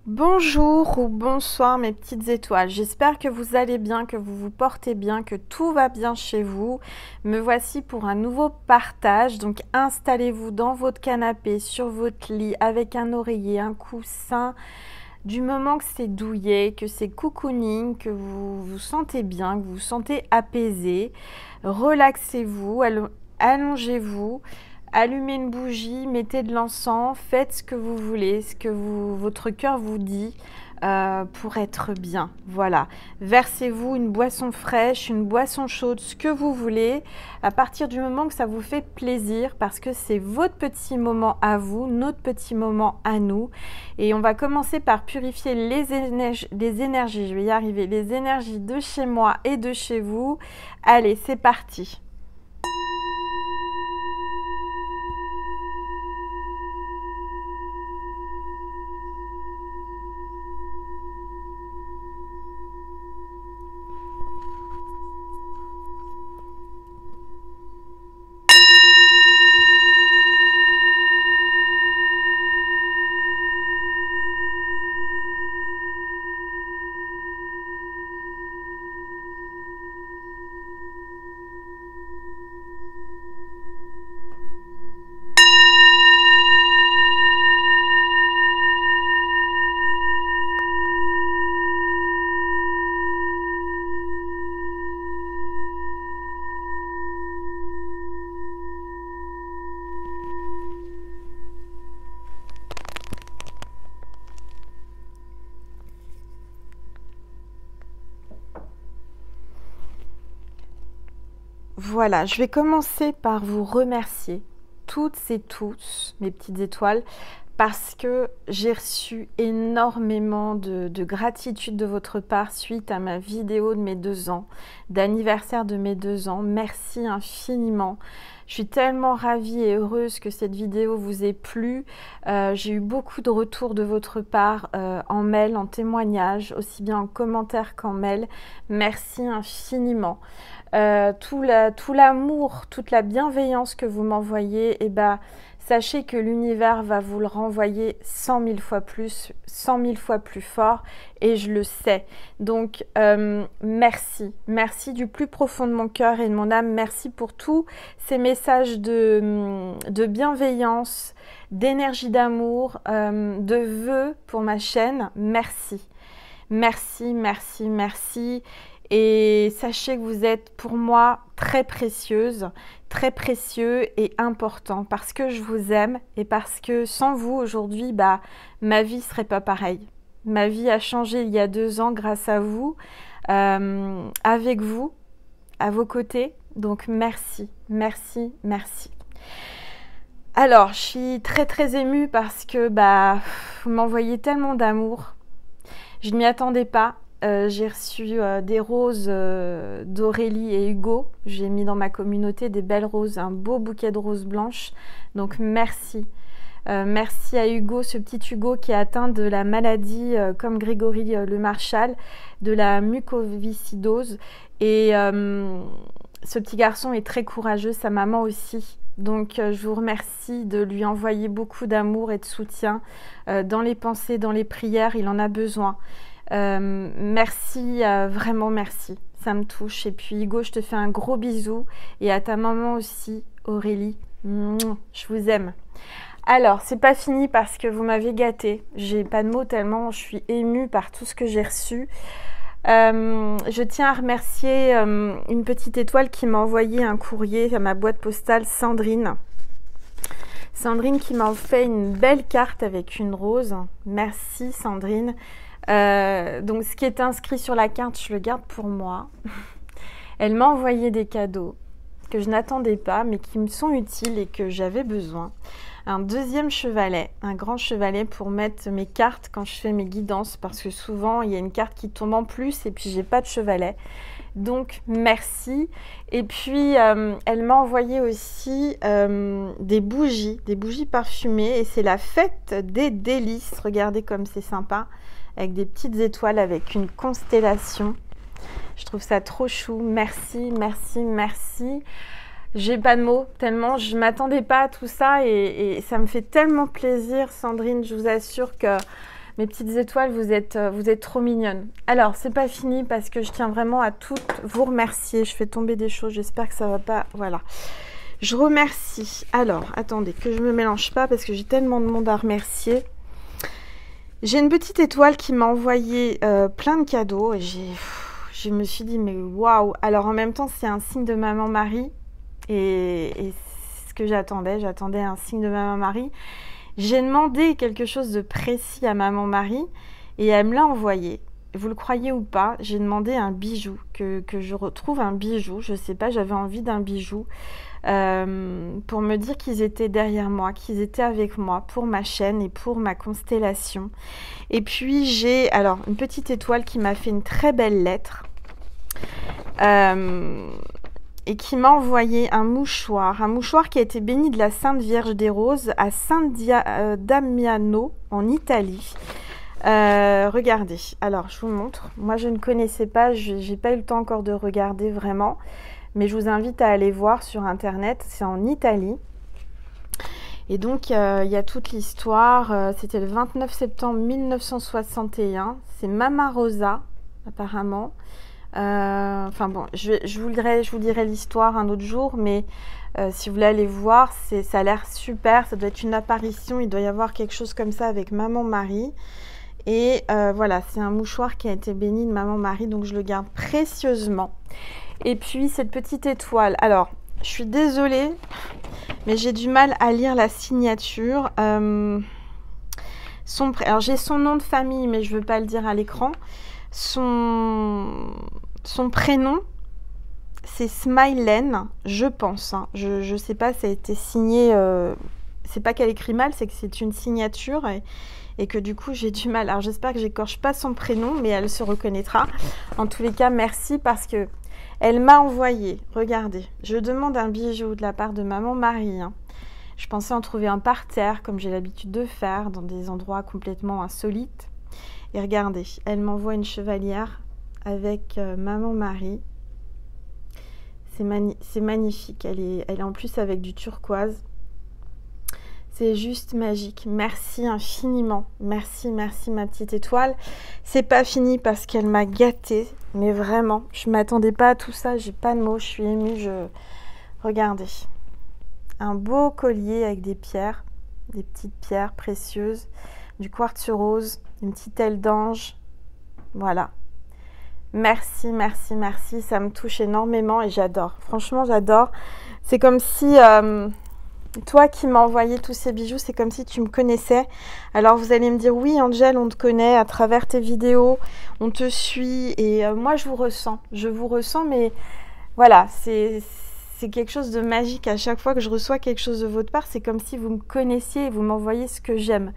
Bonjour ou bonsoir mes petites étoiles, j'espère que vous allez bien, que vous vous portez bien, que tout va bien chez vous. Me voici pour un nouveau partage, donc installez-vous dans votre canapé, sur votre lit, avec un oreiller, un coussin. Du moment que c'est douillet, que c'est cocooning, que vous vous sentez bien, que vous vous sentez apaisé, relaxez-vous, allongez-vous. Allumez une bougie, mettez de l'encens, faites ce que vous voulez, ce que votre cœur vous dit pour être bien. Voilà. Versez-vous une boisson fraîche, une boisson chaude, ce que vous voulez, à partir du moment que ça vous fait plaisir, parce que c'est votre petit moment à vous, notre petit moment à nous. Et on va commencer par purifier les énergies, je vais y arriver, les énergies de chez moi et de chez vous. Allez, c'est parti. Voilà, je vais commencer par vous remercier, toutes et tous, mes petites étoiles, parce que j'ai reçu énormément de gratitude de votre part suite à ma vidéo de mes 2 ans, d'anniversaire de mes 2 ans. Merci infiniment. Je suis tellement ravie et heureuse que cette vidéo vous ait plu. J'ai eu beaucoup de retours de votre part en mail, en témoignage, aussi bien en commentaire qu'en mail. Merci infiniment. Tout l'amour, toute la bienveillance que vous m'envoyez, eh ben, sachez que l'univers va vous le renvoyer 100 000 fois plus, 100 000 fois plus fort, et je le sais. Donc, merci. Merci du plus profond de mon cœur et de mon âme. Merci pour tous ces messages de bienveillance, d'énergie d'amour, de vœux pour ma chaîne. Merci. Merci, merci, merci. Et sachez que vous êtes pour moi très précieuse, très précieux et important parce que je vous aime et parce que sans vous aujourd'hui, ma vie serait pas pareille. Ma vie a changé il y a 2 ans grâce à vous, avec vous, à vos côtés. Donc merci, merci, merci. Alors, je suis très très émue parce que vous m'envoyez tellement d'amour. Je ne m'y attendais pas. J'ai reçu des roses d'Aurélie et Hugo. J'ai mis dans ma communauté des belles roses, un beau bouquet de roses blanches. Donc merci. Merci à Hugo, ce petit Hugo qui est atteint de la maladie, comme Grégory Le Marchal, de la mucoviscidose. Et ce petit garçon est très courageux, sa maman aussi. Donc je vous remercie de lui envoyer beaucoup d'amour et de soutien dans les pensées, dans les prières. Il en a besoin. Merci, vraiment merci, ça me touche. Et puis Hugo, je te fais un gros bisou et à ta maman aussi, Aurélie, je vous aime. Alors, c'est pas fini parce que vous m'avez gâtée, j'ai pas de mots tellement je suis émue par tout ce que j'ai reçu. Je tiens à remercier une petite étoile qui m'a envoyé un courrier à ma boîte postale, Sandrine. Sandrine qui m'a fait une belle carte avec une rose. Merci Sandrine. Donc ce qui est inscrit sur la carte, je le garde pour moi. Elle m'a envoyé des cadeaux que je n'attendais pas, mais qui me sont utiles et que j'avais besoin. Un deuxième chevalet, un grand chevalet pour mettre mes cartes quand je fais mes guidances, parce que souvent il y a une carte qui tombe en plus et puis j'ai pas de chevalet. Donc merci. Et puis elle m'a envoyé aussi des bougies parfumées, et c'est la fête des délices. Regardez comme c'est sympa, avec des petites étoiles, avec une constellation. Je trouve ça trop chou. Merci, merci, merci. J'ai pas de mots, tellement je m'attendais pas à tout ça, et ça me fait tellement plaisir, Sandrine. Je vous assure que Mes petites étoiles, vous êtes trop mignonnes. Alors, c'est pas fini parce que je tiens vraiment à toutes vous remercier. Je fais tomber des choses, j'espère que ça va pas... Voilà. Je remercie. Alors, attendez, que je me mélange pas parce que j'ai tellement de monde à remercier. J'ai une petite étoile qui m'a envoyé plein de cadeaux et je me suis dit, mais waouh! Alors, en même temps, c'est un signe de maman Marie et c'est ce que j'attendais. J'attendais un signe de maman Marie. J'ai demandé quelque chose de précis à maman Marie et elle me l'a envoyé. Vous le croyez ou pas, j'ai demandé un bijou, que je retrouve un bijou. Je sais pas, j'avais envie d'un bijou pour me dire qu'ils étaient derrière moi, qu'ils étaient avec moi pour ma chaîne et pour ma constellation. Et puis j'ai alors une petite étoile qui m'a fait une très belle lettre. Et qui m'a envoyé un mouchoir qui a été béni de la Sainte Vierge des Roses à Damiano en Italie. Regardez, alors je vous montre. Moi je ne connaissais pas, j'ai pas eu le temps encore de regarder vraiment, mais je vous invite à aller voir sur internet, c'est en Italie. Et donc il y a toute l'histoire, c'était le 29 septembre 1961, c'est Mama Rosa apparemment. Enfin bon, je vous dirai l'histoire un autre jour, mais si vous voulez aller voir, ça a l'air super, ça doit être une apparition, il doit y avoir quelque chose comme ça avec Maman Marie. Et voilà, c'est un mouchoir qui a été béni de Maman Marie, donc je le garde précieusement. Et puis cette petite étoile, alors je suis désolée, mais j'ai du mal à lire la signature. Alors j'ai son nom de famille, mais je ne veux pas le dire à l'écran. Son prénom, c'est Smilène, je pense. Hein. Je sais pas, ça a été signé. C'est pas qu'elle écrit mal, c'est que c'est une signature et que du coup j'ai du mal. Alors j'espère que j'écorche pas son prénom, mais elle se reconnaîtra. En tous les cas, merci parce que elle m'a envoyé. Regardez, je demande un bijou de la part de Maman Marie. Hein. Je pensais en trouver un par terre, comme j'ai l'habitude de faire, dans des endroits complètement insolites. Et regardez, elle m'envoie une chevalière avec Maman Marie. C'est magnifique. Elle est en plus avec du turquoise. C'est juste magique. Merci infiniment. Merci, merci ma petite étoile. C'est pas fini parce qu'elle m'a gâtée. Mais vraiment, je m'attendais pas à tout ça. J'ai pas de mots. Je suis émue. Regardez. Un beau collier avec des pierres. Des petites pierres précieuses. Du quartz rose. Une petite aile d'ange. Voilà. Merci, merci, merci. Ça me touche énormément et j'adore. Franchement, j'adore. C'est comme si... toi qui m'as envoyé tous ces bijoux, c'est comme si tu me connaissais. Alors vous allez me dire, oui Angel, on te connaît à travers tes vidéos, on te suit et moi je vous ressens, mais voilà, c'est quelque chose de magique. À chaque fois que je reçois quelque chose de votre part, c'est comme si vous me connaissiez et vous m'envoyez ce que j'aime.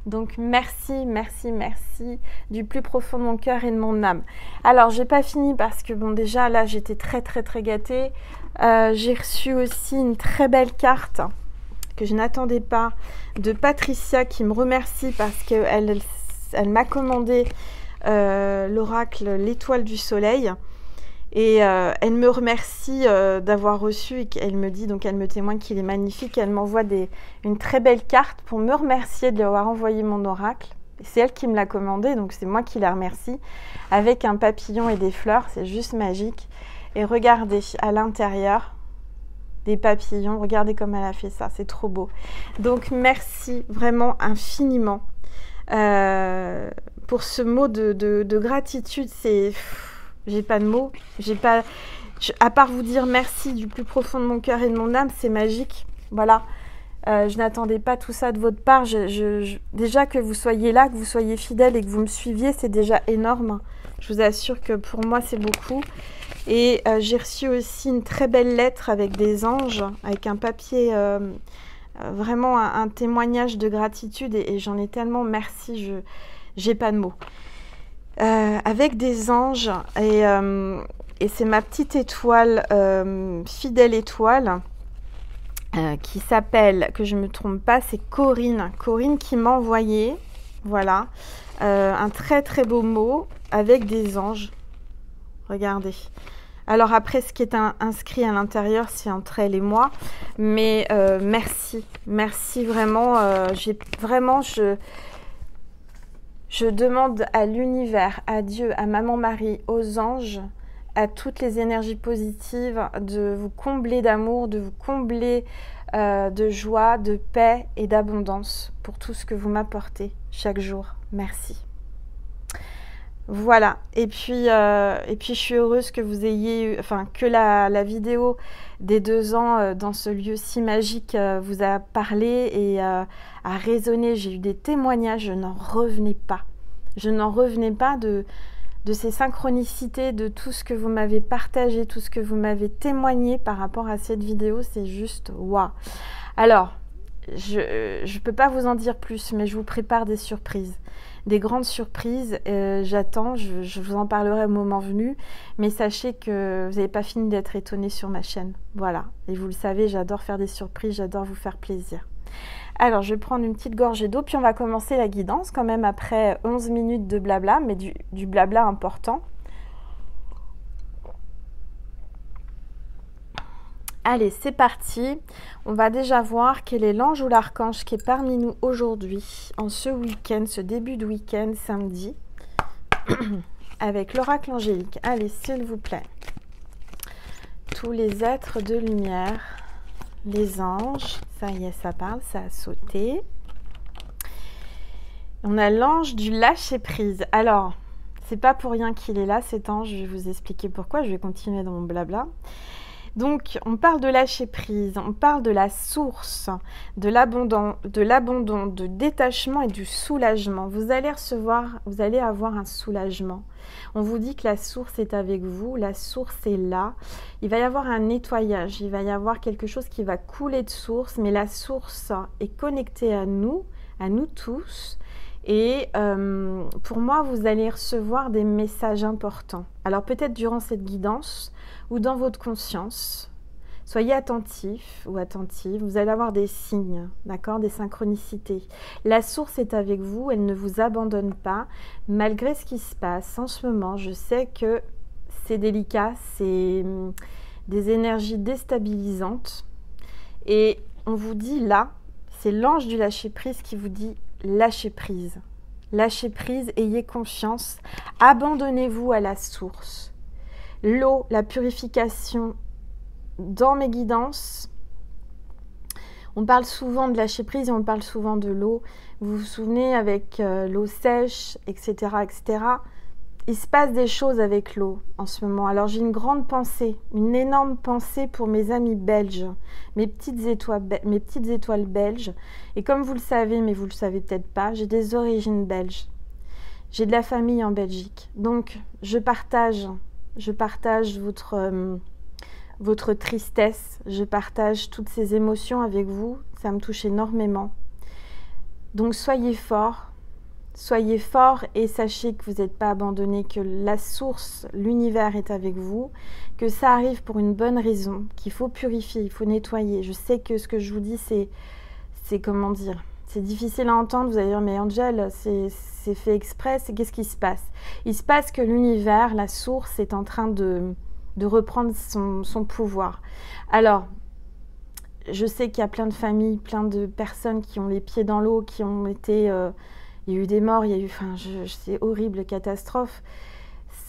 Donc merci, merci, merci du plus profond de mon cœur et de mon âme. Alors j'ai pas fini parce que bon déjà là j'étais très très très gâtée. J'ai reçu aussi une très belle carte que je n'attendais pas de Patricia qui me remercie parce qu'elle m'a commandé l'oracle l'étoile du soleil et elle me remercie d'avoir reçu et elle me dit, donc elle me témoigne qu'il est magnifique. Elle m'envoie une très belle carte pour me remercier de lui avoir envoyé mon oracle. C'est elle qui me l'a commandé, donc c'est moi qui la remercie avec un papillon et des fleurs, c'est juste magique. Et regardez à l'intérieur des papillons, regardez comme elle a fait ça, c'est trop beau. Donc merci vraiment infiniment pour ce mot de gratitude. J'ai pas de mots, à part vous dire merci du plus profond de mon cœur et de mon âme, c'est magique. Voilà, je n'attendais pas tout ça de votre part. Déjà que vous soyez là, que vous soyez fidèle et que vous me suiviez, c'est déjà énorme. Je vous assure que pour moi c'est beaucoup. Et j'ai reçu aussi une très belle lettre avec des anges, avec un papier, vraiment un témoignage de gratitude et j'en ai tellement, merci, j'ai pas de mots. Avec des anges et c'est ma petite étoile, fidèle étoile, qui s'appelle, que je ne me trompe pas, c'est Corinne. Corinne qui m'a envoyé, voilà, un très très beau mot avec des anges. Regardez. Alors après, ce qui est inscrit à l'intérieur, c'est entre elle et moi. Mais merci. Merci vraiment. Je demande à l'univers, à Dieu, à Maman Marie, aux anges, à toutes les énergies positives de vous combler d'amour, de vous combler de joie, de paix et d'abondance pour tout ce que vous m'apportez chaque jour. Merci. Voilà, et puis je suis heureuse que vous ayez, que la vidéo des 2 ans dans ce lieu si magique vous a parlé et a résonné. J'ai eu des témoignages, je n'en revenais pas. Je n'en revenais pas de ces synchronicités, de tout ce que vous m'avez partagé, tout ce que vous m'avez témoigné par rapport à cette vidéo. C'est juste waouh. Alors, je ne peux pas vous en dire plus, mais je vous prépare des surprises. Des grandes surprises, j'attends, je vous en parlerai au moment venu, mais sachez que vous n'avez pas fini d'être étonnés sur ma chaîne. Voilà, et vous le savez, j'adore faire des surprises, j'adore vous faire plaisir. Alors, je vais prendre une petite gorgée d'eau, puis on va commencer la guidance quand même après 11 minutes de blabla, mais du blabla important. Allez, c'est parti. On va déjà voir quel est l'ange ou l'archange qui est parmi nous aujourd'hui, en ce week-end, ce début de week-end, samedi, avec l'oracle angélique. Allez, s'il vous plaît. Tous les êtres de lumière, les anges, ça y est, ça parle, ça a sauté. On a l'ange du lâcher-prise. Alors, c'est pas pour rien qu'il est là, cet ange, je vais vous expliquer pourquoi, je vais continuer dans mon blabla. Donc, on parle de lâcher prise, on parle de la source, de l'abandon, de détachement et du soulagement. Vous allez avoir un soulagement. On vous dit que la source est avec vous, la source est là. Il va y avoir un nettoyage, il va y avoir quelque chose qui va couler de source, mais la source est connectée à nous tous. Et pour moi, vous allez recevoir des messages importants. Alors peut-être durant cette guidance ou dans votre conscience, soyez attentifs ou attentives, vous allez avoir des signes, d'accord, des synchronicités. La source est avec vous, elle ne vous abandonne pas, malgré ce qui se passe en ce moment. Je sais que c'est délicat, c'est des énergies déstabilisantes. Et on vous dit là, c'est l'ange du lâcher-prise qui vous dit lâchez prise. Lâchez prise, ayez confiance, abandonnez-vous à la source. L'eau, la purification, dans mes guidances, on parle souvent de lâcher prise et on parle souvent de l'eau. Vous vous souvenez avec l'eau sèche, etc., etc. Il se passe des choses avec l'eau en ce moment. Alors j'ai une grande pensée, une énorme pensée pour mes amis belges, mes petites étoiles belges. Et comme vous le savez, mais vous le savez peut-être pas, j'ai des origines belges. J'ai de la famille en Belgique. Donc je partage votre tristesse, je partage toutes ces émotions avec vous. Ça me touche énormément. Donc soyez forts. Soyez forts et sachez que vous n'êtes pas abandonnés, que la source, l'univers est avec vous, que ça arrive pour une bonne raison, qu'il faut purifier, il faut nettoyer. Je sais que ce que je vous dis, c'est comment dire, c'est difficile à entendre. Vous allez dire, mais Angel, c'est fait exprès, qu'est-ce qui se passe? Il se passe que l'univers, la source, est en train de reprendre son pouvoir. Alors, je sais qu'il y a plein de familles, plein de personnes qui ont les pieds dans l'eau, qui ont été... il y a eu des morts, il y a eu, c'est horrible, catastrophe.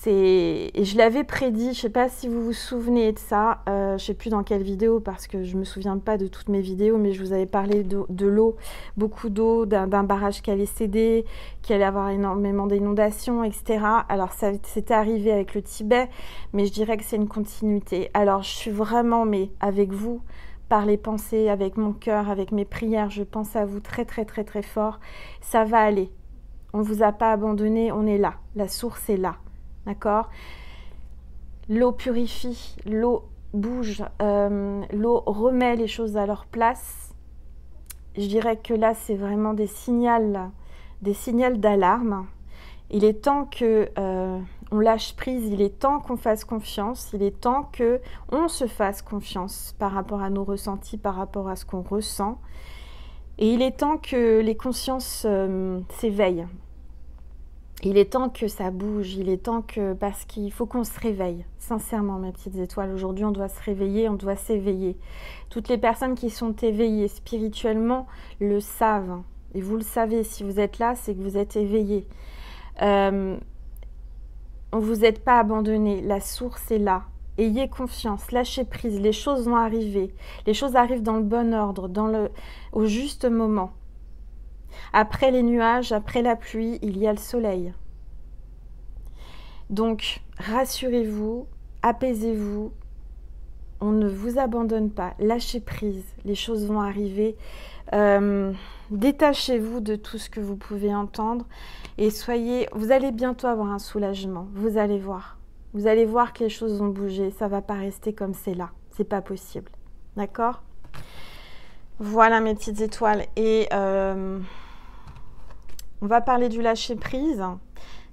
Et je l'avais prédit, je ne sais pas si vous vous souvenez de ça, je ne sais plus dans quelle vidéo parce que je ne me souviens pas de toutes mes vidéos, mais je vous avais parlé de l'eau, beaucoup d'eau, d'un barrage qui allait céder, qui allait avoir énormément d'inondations, etc. Alors ça c'était arrivé avec le Tibet, mais je dirais que c'est une continuité. Alors je suis vraiment avec vous, par les pensées, avec mon cœur, avec mes prières, je pense à vous très très très très fort. Ça va aller. On ne vous a pas abandonné, on est là. La source est là. D'accord? L'eau purifie, l'eau bouge, l'eau remet les choses à leur place. Je dirais que là, c'est vraiment des signaux d'alarme. Il est temps que on lâche prise, il est temps qu'on fasse confiance, il est temps qu'on se fasse confiance par rapport à nos ressentis, par rapport à ce qu'on ressent. Et il est temps que les consciences s'éveillent. Il est temps que ça bouge, il est temps que... Parce qu'il faut qu'on se réveille, sincèrement, mes petites étoiles. Aujourd'hui, on doit se réveiller, on doit s'éveiller. Toutes les personnes qui sont éveillées spirituellement le savent. Et vous le savez, si vous êtes là, c'est que vous êtes éveillés. Vous n'êtes pas abandonné, la source est là. Ayez confiance, lâchez prise, les choses vont arriver. Les choses arrivent dans le bon ordre, au juste moment. Après les nuages, après la pluie, il y a le soleil. Donc, rassurez-vous, apaisez-vous, on ne vous abandonne pas, lâchez prise, les choses vont arriver. Détachez-vous de tout ce que vous pouvez entendre et vous allez bientôt avoir un soulagement, vous allez voir. Vous allez voir que les choses vont bouger, ça ne va pas rester comme c'est là, c'est pas possible, d'accord? Voilà mes petites étoiles et on va parler du lâcher prise.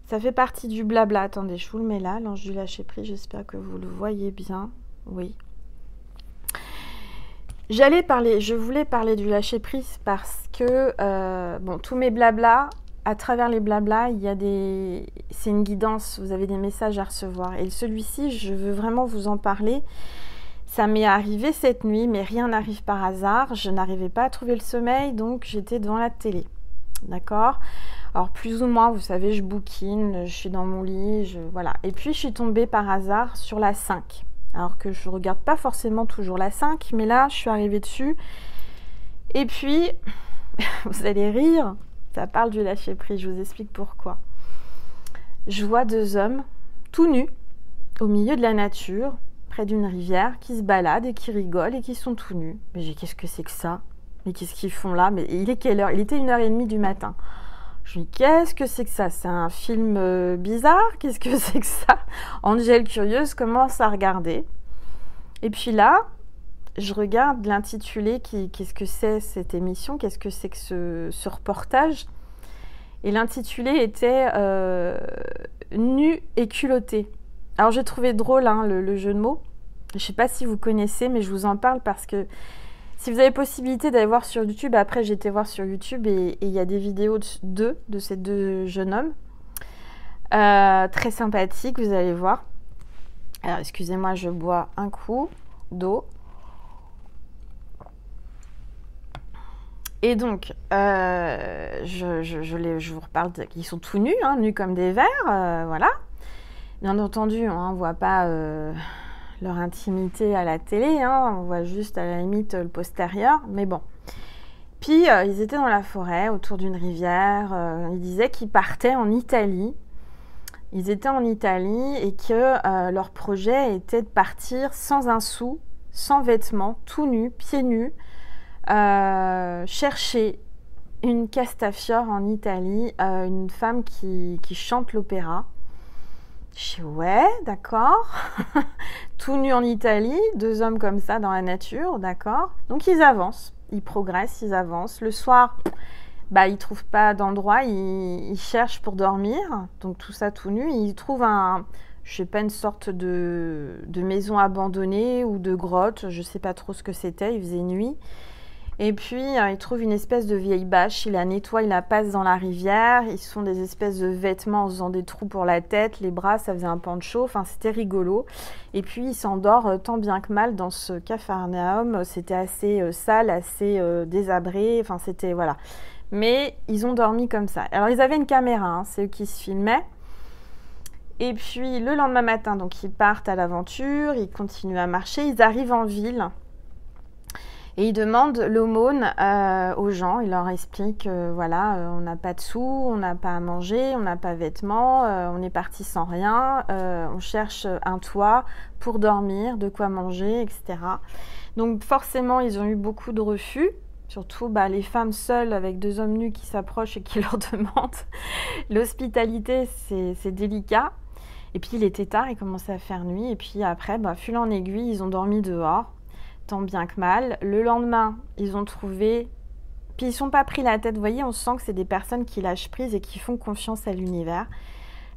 Ça fait partie du blabla. Attendez, je vous le mets là, l'ange du lâcher prise. J'espère que vous le voyez bien. Oui. Je voulais parler du lâcher prise parce que, bon, tous mes blabla, à travers les blabla, c'est une guidance, vous avez des messages à recevoir. Et celui-ci, je veux vraiment vous en parler. Ça m'est arrivé cette nuit, mais rien n'arrive par hasard. Je n'arrivais pas à trouver le sommeil, donc j'étais devant la télé. D'accord? Alors plus ou moins, vous savez, je bouquine, je suis dans mon lit, voilà. Et puis je suis tombée par hasard sur la 5. Alors que je ne regarde pas forcément toujours la 5, mais là, je suis arrivée dessus. Et puis, vous allez rire, ça parle du lâcher prise, je vous explique pourquoi. Je vois 2 hommes, tout nus, au milieu de la nature, près d'une rivière, qui se baladent et qui rigolent et qui sont tout nus. Mais qu'est-ce que c'est que ça? Mais qu'est-ce qu'ils font là? Mais il est quelle heure? Il était 1h30 du matin. Je me dis, qu'est-ce que c'est que ça? C'est un film bizarre? Qu'est-ce que c'est que ça? Angèle curieuse commence à regarder. Et puis là, je regarde l'intitulé, qu'est-ce que c'est cette émission? Qu'est-ce que c'est que ce reportage? Et l'intitulé était Nu et culotté. Alors j'ai trouvé drôle hein, le jeu de mots. Je ne sais pas si vous connaissez, mais je vous en parle parce que si vous avez possibilité d'aller voir sur YouTube, après j'ai été voir sur YouTube et il y a des vidéos de ces 2 jeunes hommes. Très sympathiques, vous allez voir. Alors excusez-moi, je bois un coup d'eau. Et donc, je vous reparle qu'ils sont tout nus, hein, nus comme des vers, voilà. Bien entendu, on ne voit pas leur intimité à la télé, hein, on voit juste à la limite le postérieur, mais bon. Puis ils étaient dans la forêt, autour d'une rivière, ils disaient qu'ils partaient en Italie. Ils étaient en Italie et que leur projet était de partir sans un sou, sans vêtements, tout nus, pieds nus, chercher une Castafiore en Italie, une femme qui chante l'opéra. Je dis ouais, d'accord. Tout nu en Italie, 2 hommes comme ça dans la nature, d'accord. Donc ils avancent, ils progressent, ils avancent. Le soir, ils ne trouvent pas d'endroit, ils cherchent pour dormir. Donc tout ça tout nu. Ils trouvent je sais pas, une sorte de maison abandonnée ou de grotte. Je ne sais pas trop ce que c'était, il faisait nuit. Et puis, ils trouvent une espèce de vieille bâche, ils la nettoient, ils la passent dans la rivière, ils se font des espèces de vêtements en faisant des trous pour la tête, les bras, ça faisait un pancho, enfin c'était rigolo. Et puis, ils s'endorment tant bien que mal dans ce Capharnaüm, c'était assez sale, assez désabré, enfin c'était, voilà. Mais ils ont dormi comme ça. Alors, ils avaient une caméra, hein, c'est eux qui se filmaient. Et puis, le lendemain matin, donc ils partent à l'aventure, ils continuent à marcher, ils arrivent en ville. Et ils demandent l'aumône aux gens. Ils leur expliquent, voilà, on n'a pas de sous, on n'a pas à manger, on n'a pas de vêtements, on est parti sans rien, on cherche un toit pour dormir, de quoi manger, etc. Donc forcément, ils ont eu beaucoup de refus. Surtout les femmes seules avec 2 hommes nus qui s'approchent et qui leur demandent. L'hospitalité, c'est délicat. Et puis il était tard, il commençait à faire nuit. Et puis après, fil en aiguille, ils ont dormi dehors. Tant bien que mal. Le lendemain, ils ont trouvé... Puis ils ne sont pas pris la tête. Vous voyez, on sent que c'est des personnes qui lâchent prise et qui font confiance à l'univers.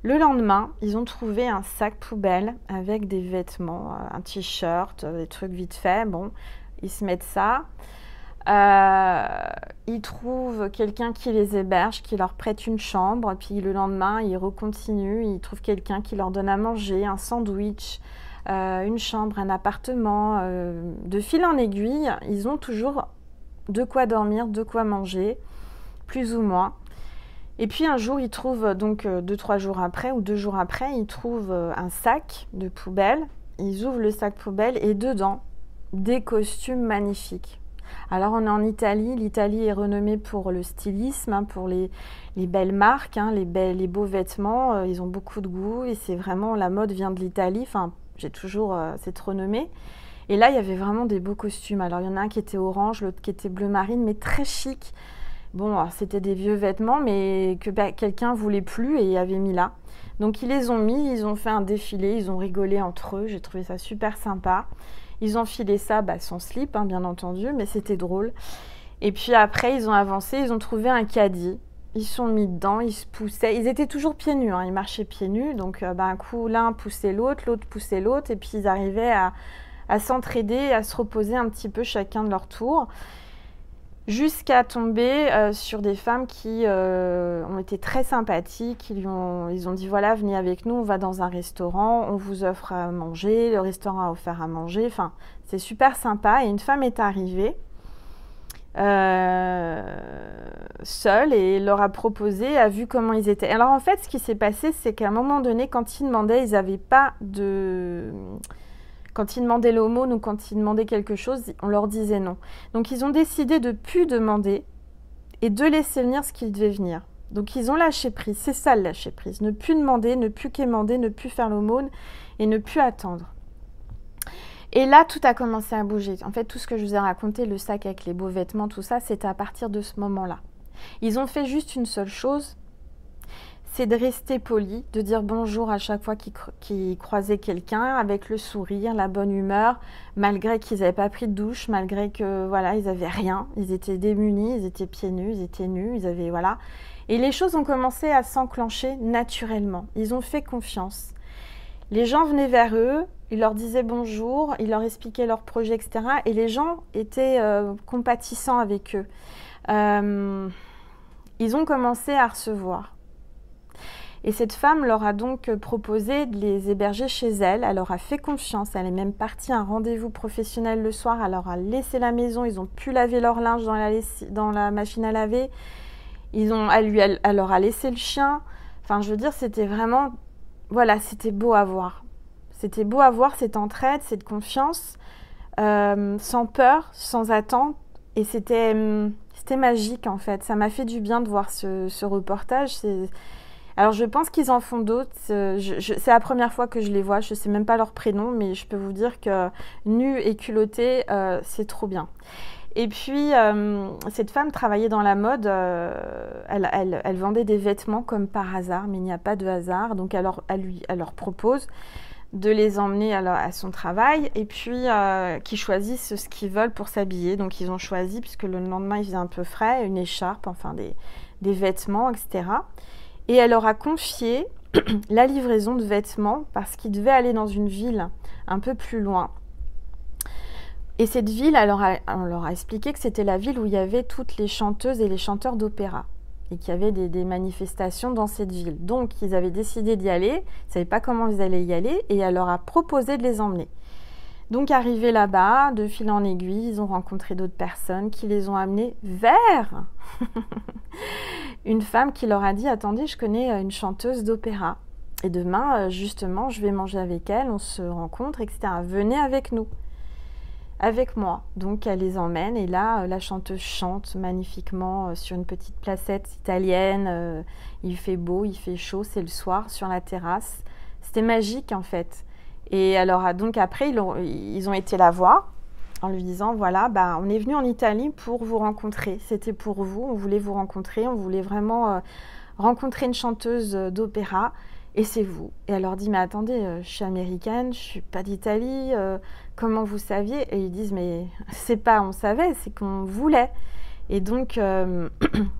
Le lendemain, ils ont trouvé un sac poubelle avec des vêtements, un t-shirt, des trucs vite fait. Bon, ils se mettent ça. Ils trouvent quelqu'un qui les héberge, qui leur prête une chambre. Puis le lendemain, ils recontinuent. Ils trouvent quelqu'un qui leur donne à manger, un sandwich, une chambre, un appartement. De fil en aiguille, ils ont toujours de quoi dormir, de quoi manger, plus ou moins. Et puis un jour, ils trouvent, donc 2-3 jours après, ou 2 jours après, ils trouvent un sac de poubelle. Ils ouvrent le sac poubelle et dedans, des costumes magnifiques. Alors on est en Italie, l'Italie est renommée pour le stylisme, hein, pour les belles marques, hein, les beaux vêtements, ils ont beaucoup de goût et c'est vraiment, la mode vient de l'Italie, enfin j'ai toujours cette renommée. Et là il y avait vraiment des beaux costumes, alors il y en a un qui était orange, l'autre qui était bleu marine, mais très chic. Bon, c'était des vieux vêtements, mais que quelqu'un voulait plus et avait mis là. Donc ils les ont mis, ils ont fait un défilé, ils ont rigolé entre eux, j'ai trouvé ça super sympa. Ils ont filé ça sans slip, hein, bien entendu, mais c'était drôle. Et puis après, ils ont avancé, ils ont trouvé un caddie. Ils sont mis dedans, ils se poussaient. Ils étaient toujours pieds nus, hein, ils marchaient pieds nus. Donc un coup, l'un poussait l'autre poussait l'autre. Et puis ils arrivaient à s'entraider, à se reposer un petit peu chacun de leur tour. Jusqu'à tomber sur des femmes qui ont été très sympathiques. Ils ont dit, voilà, venez avec nous, on va dans un restaurant, on vous offre à manger, le restaurant a offert à manger. Enfin, c'est super sympa. Et une femme est arrivée seule et leur a proposé, a vu comment ils étaient. Alors en fait, ce qui s'est passé, c'est qu'à un moment donné, quand ils demandaient, ils n'avaient pas de... Quand ils demandaient l'aumône ou quand ils demandaient quelque chose, on leur disait non. Donc ils ont décidé de ne plus demander et de laisser venir ce qui devait venir. Donc ils ont lâché prise, c'est ça le lâcher prise. Ne plus demander, ne plus quémander, ne plus faire l'aumône et ne plus attendre. Et là, tout a commencé à bouger. En fait, tout ce que je vous ai raconté, le sac avec les beaux vêtements, tout ça, c'était à partir de ce moment-là. Ils ont fait juste une seule chose, c'est de rester poli, de dire bonjour à chaque fois qu'ils croisaient quelqu'un, avec le sourire, la bonne humeur, malgré qu'ils n'avaient pas pris de douche, malgré que voilà, ils n'avaient rien, ils étaient démunis, ils étaient pieds nus, ils étaient nus, ils avaient voilà. Et les choses ont commencé à s'enclencher naturellement. Ils ont fait confiance. Les gens venaient vers eux, ils leur disaient bonjour, ils leur expliquaient leurs projets, etc. Et les gens étaient compatissants avec eux. Ils ont commencé à recevoir. Et cette femme leur a donc proposé de les héberger chez elle. Elle leur a fait confiance. Elle est même partie à un rendez-vous professionnel le soir. Elle leur a laissé la maison. Ils ont pu laver leur linge dans la machine à laver. Elle leur a laissé le chien. Enfin, je veux dire, c'était vraiment... Voilà, c'était beau à voir. C'était beau à voir cette entraide, cette confiance, sans peur, sans attente. Et c'était magique, en fait. Ça m'a fait du bien de voir ce reportage. Alors, je pense qu'ils en font d'autres. C'est la première fois que je les vois. Je ne sais même pas leur prénom, mais je peux vous dire que nus et culottés, c'est trop bien. Et puis, cette femme travaillait dans la mode. Elle vendait des vêtements comme par hasard, mais il n'y a pas de hasard. Donc, elle leur propose de les emmener à son travail et puis qu'ils choisissent ce qu'ils veulent pour s'habiller. Donc, ils ont choisi, puisque le lendemain, il faisait un peu frais, une écharpe, enfin des vêtements, etc. Et elle leur a confié la livraison de vêtements parce qu'ils devaient aller dans une ville un peu plus loin. Et cette ville, on leur a expliqué que c'était la ville où il y avait toutes les chanteuses et les chanteurs d'opéra et qu'il y avait des manifestations dans cette ville. Donc, ils avaient décidé d'y aller, ils ne savaient pas comment ils allaient y aller et elle leur a proposé de les emmener. Donc, arrivés là-bas, de fil en aiguille, ils ont rencontré d'autres personnes qui les ont amenés vers une femme qui leur a dit « Attendez, je connais une chanteuse d'opéra. Et demain, justement, je vais manger avec elle, on se rencontre, etc. Venez avec nous, avec moi. » Donc, elle les emmène et là, la chanteuse chante magnifiquement sur une petite placette italienne. Il fait beau, il fait chaud, c'est le soir sur la terrasse. C'était magique, en fait. Et alors, donc après, ils ont été la voir en lui disant, voilà, on est venu en Italie pour vous rencontrer. C'était pour vous, on voulait vous rencontrer, on voulait vraiment rencontrer une chanteuse d'opéra. Et c'est vous. Et elle leur dit, mais attendez, je suis américaine, je suis pas d'Italie, comment vous saviez? Et ils disent, mais c'est pas on savait, c'est qu'on voulait. Et donc,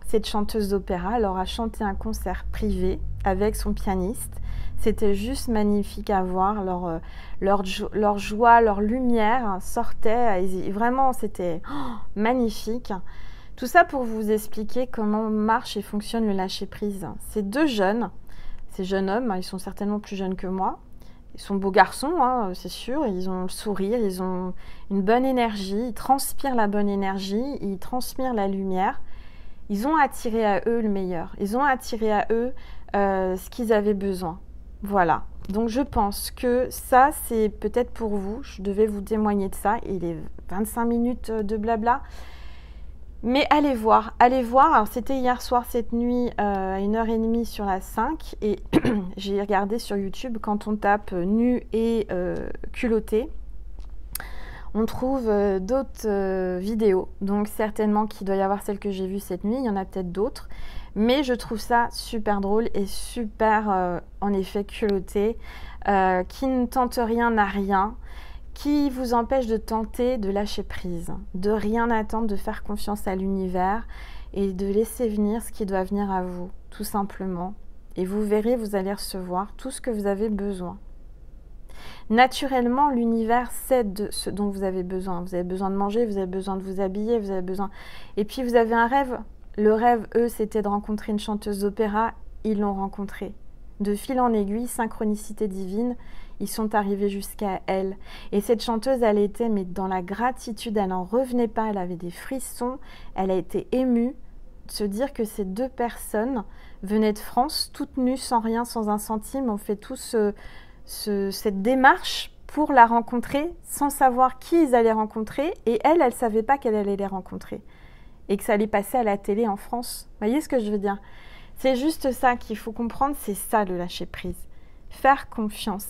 cette chanteuse d'opéra leur a chanté un concert privé avec son pianiste. C'était juste magnifique à voir, leur joie, leur lumière sortait. Vraiment, c'était magnifique. Tout ça pour vous expliquer comment marche et fonctionne le lâcher-prise. Ces deux jeunes, ces jeunes hommes, ils sont certainement plus jeunes que moi. Ils sont beaux garçons, hein, c'est sûr. Ils ont le sourire, ils ont une bonne énergie. Ils transpirent la bonne énergie, ils transpirent la lumière. Ils ont attiré à eux le meilleur. Ils ont attiré à eux ce qu'ils avaient besoin. Voilà. Donc je pense que ça, c'est peut-être pour vous. Je devais vous témoigner de ça. Il est 25 minutes de blabla. Mais allez voir, allez voir. Alors c'était hier soir, cette nuit, à 1h30 sur la 5. Et j'ai regardé sur YouTube, quand on tape nu et culotté, on trouve d'autres vidéos. Donc certainement qu'il doit y avoir celle que j'ai vue cette nuit. Il y en a peut-être d'autres. Mais je trouve ça super drôle et super, en effet, culotté, qui ne tente rien à rien, qui vous empêche de tenter de lâcher prise, de rien attendre, de faire confiance à l'univers et de laisser venir ce qui doit venir à vous, tout simplement. Et vous verrez, vous allez recevoir tout ce que vous avez besoin. Naturellement, l'univers sait de ce dont vous avez besoin. Vous avez besoin de manger, vous avez besoin de vous habiller, vous avez besoin... Et puis vous avez un rêve. Le rêve, eux, c'était de rencontrer une chanteuse d'opéra. Ils l'ont rencontrée. De fil en aiguille, synchronicité divine, ils sont arrivés jusqu'à elle. Et cette chanteuse, elle était mais dans la gratitude, elle n'en revenait pas, elle avait des frissons, elle a été émue de se dire que ces deux personnes venaient de France, toutes nues, sans rien, sans un centime, ont fait tous cette démarche pour la rencontrer, sans savoir qui ils allaient rencontrer, et elle ne savait pas qu'elle allait les rencontrer, et que ça allait passer à la télé en France. Vous voyez ce que je veux dire? C'est juste ça qu'il faut comprendre, c'est ça le lâcher prise. Faire confiance.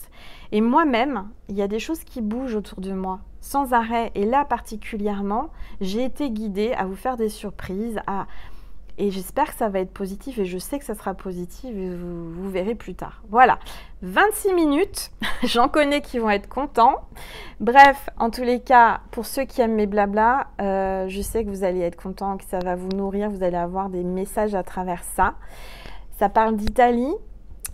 Et moi-même, il y a des choses qui bougent autour de moi, sans arrêt. Et là particulièrement, j'ai été guidée à vous faire des surprises. Et j'espère que ça va être positif. Et je sais que ça sera positif. Et vous verrez plus tard. Voilà. 26 minutes. J'en connais qui vont être contents. Bref, en tous les cas, pour ceux qui aiment mes blabla, je sais que vous allez être contents, que ça va vous nourrir. Vous allez avoir des messages à travers ça. Ça parle d'Italie.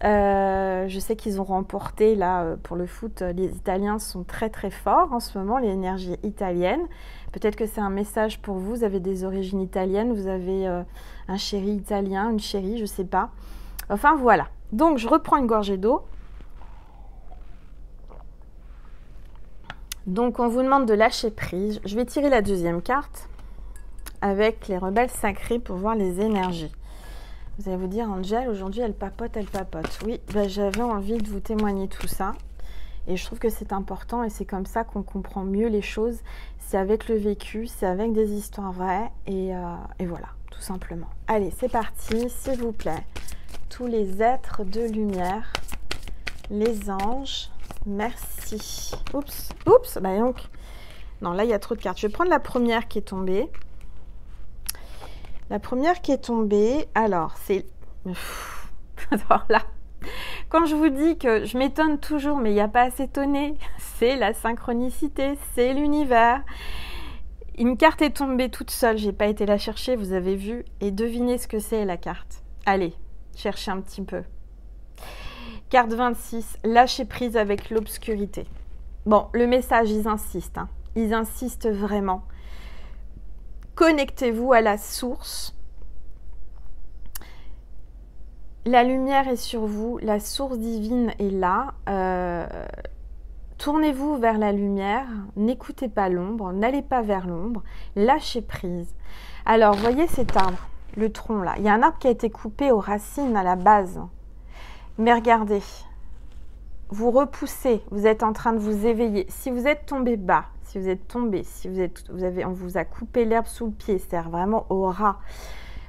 Je sais qu'ils ont remporté là pour le foot. Les Italiens sont très très forts en ce moment, les énergies italiennes. Peut-être que c'est un message pour vous. Vous avez des origines italiennes, vous avez un chéri italien, une chérie, je sais pas. Enfin voilà. Donc je reprends une gorgée d'eau. Donc on vous demande de lâcher prise. Je vais tirer la deuxième carte avec les rebelles sacrés pour voir les énergies. Vous allez vous dire, Angel, aujourd'hui, elle papote, elle papote. Oui, ben, j'avais envie de vous témoigner tout ça. Et je trouve que c'est important et c'est comme ça qu'on comprend mieux les choses. C'est avec le vécu, c'est avec des histoires vraies. Et voilà, tout simplement. Allez, c'est parti, s'il vous plaît. Tous les êtres de lumière, les anges, merci. Oups, oups, bah donc. Non, là, il y a trop de cartes. Je vais prendre la première qui est tombée. La première qui est tombée, alors c'est... Alors là, quand je vous dis que je m'étonne toujours, mais il n'y a pas à s'étonner, c'est la synchronicité, c'est l'univers. Une carte est tombée toute seule, j'ai pas été la chercher, vous avez vu, et devinez ce que c'est la carte. Allez, cherchez un petit peu. Carte 26, lâcher prise avec l'obscurité. Bon, le message, ils insistent, hein. Ils insistent vraiment. Connectez-vous à la source. La lumière est sur vous, la source divine est là. Tournez-vous vers la lumière, n'écoutez pas l'ombre, n'allez pas vers l'ombre, lâchez prise. Alors, voyez cet arbre, le tronc là. Il y a un arbre qui a été coupé aux racines à la base. Mais regardez, vous repoussez, vous êtes en train de vous éveiller. Si vous êtes tombé bas, si vous êtes tombé, si on vous a coupé l'herbe sous le pied, c'est-à-dire vraiment au ras,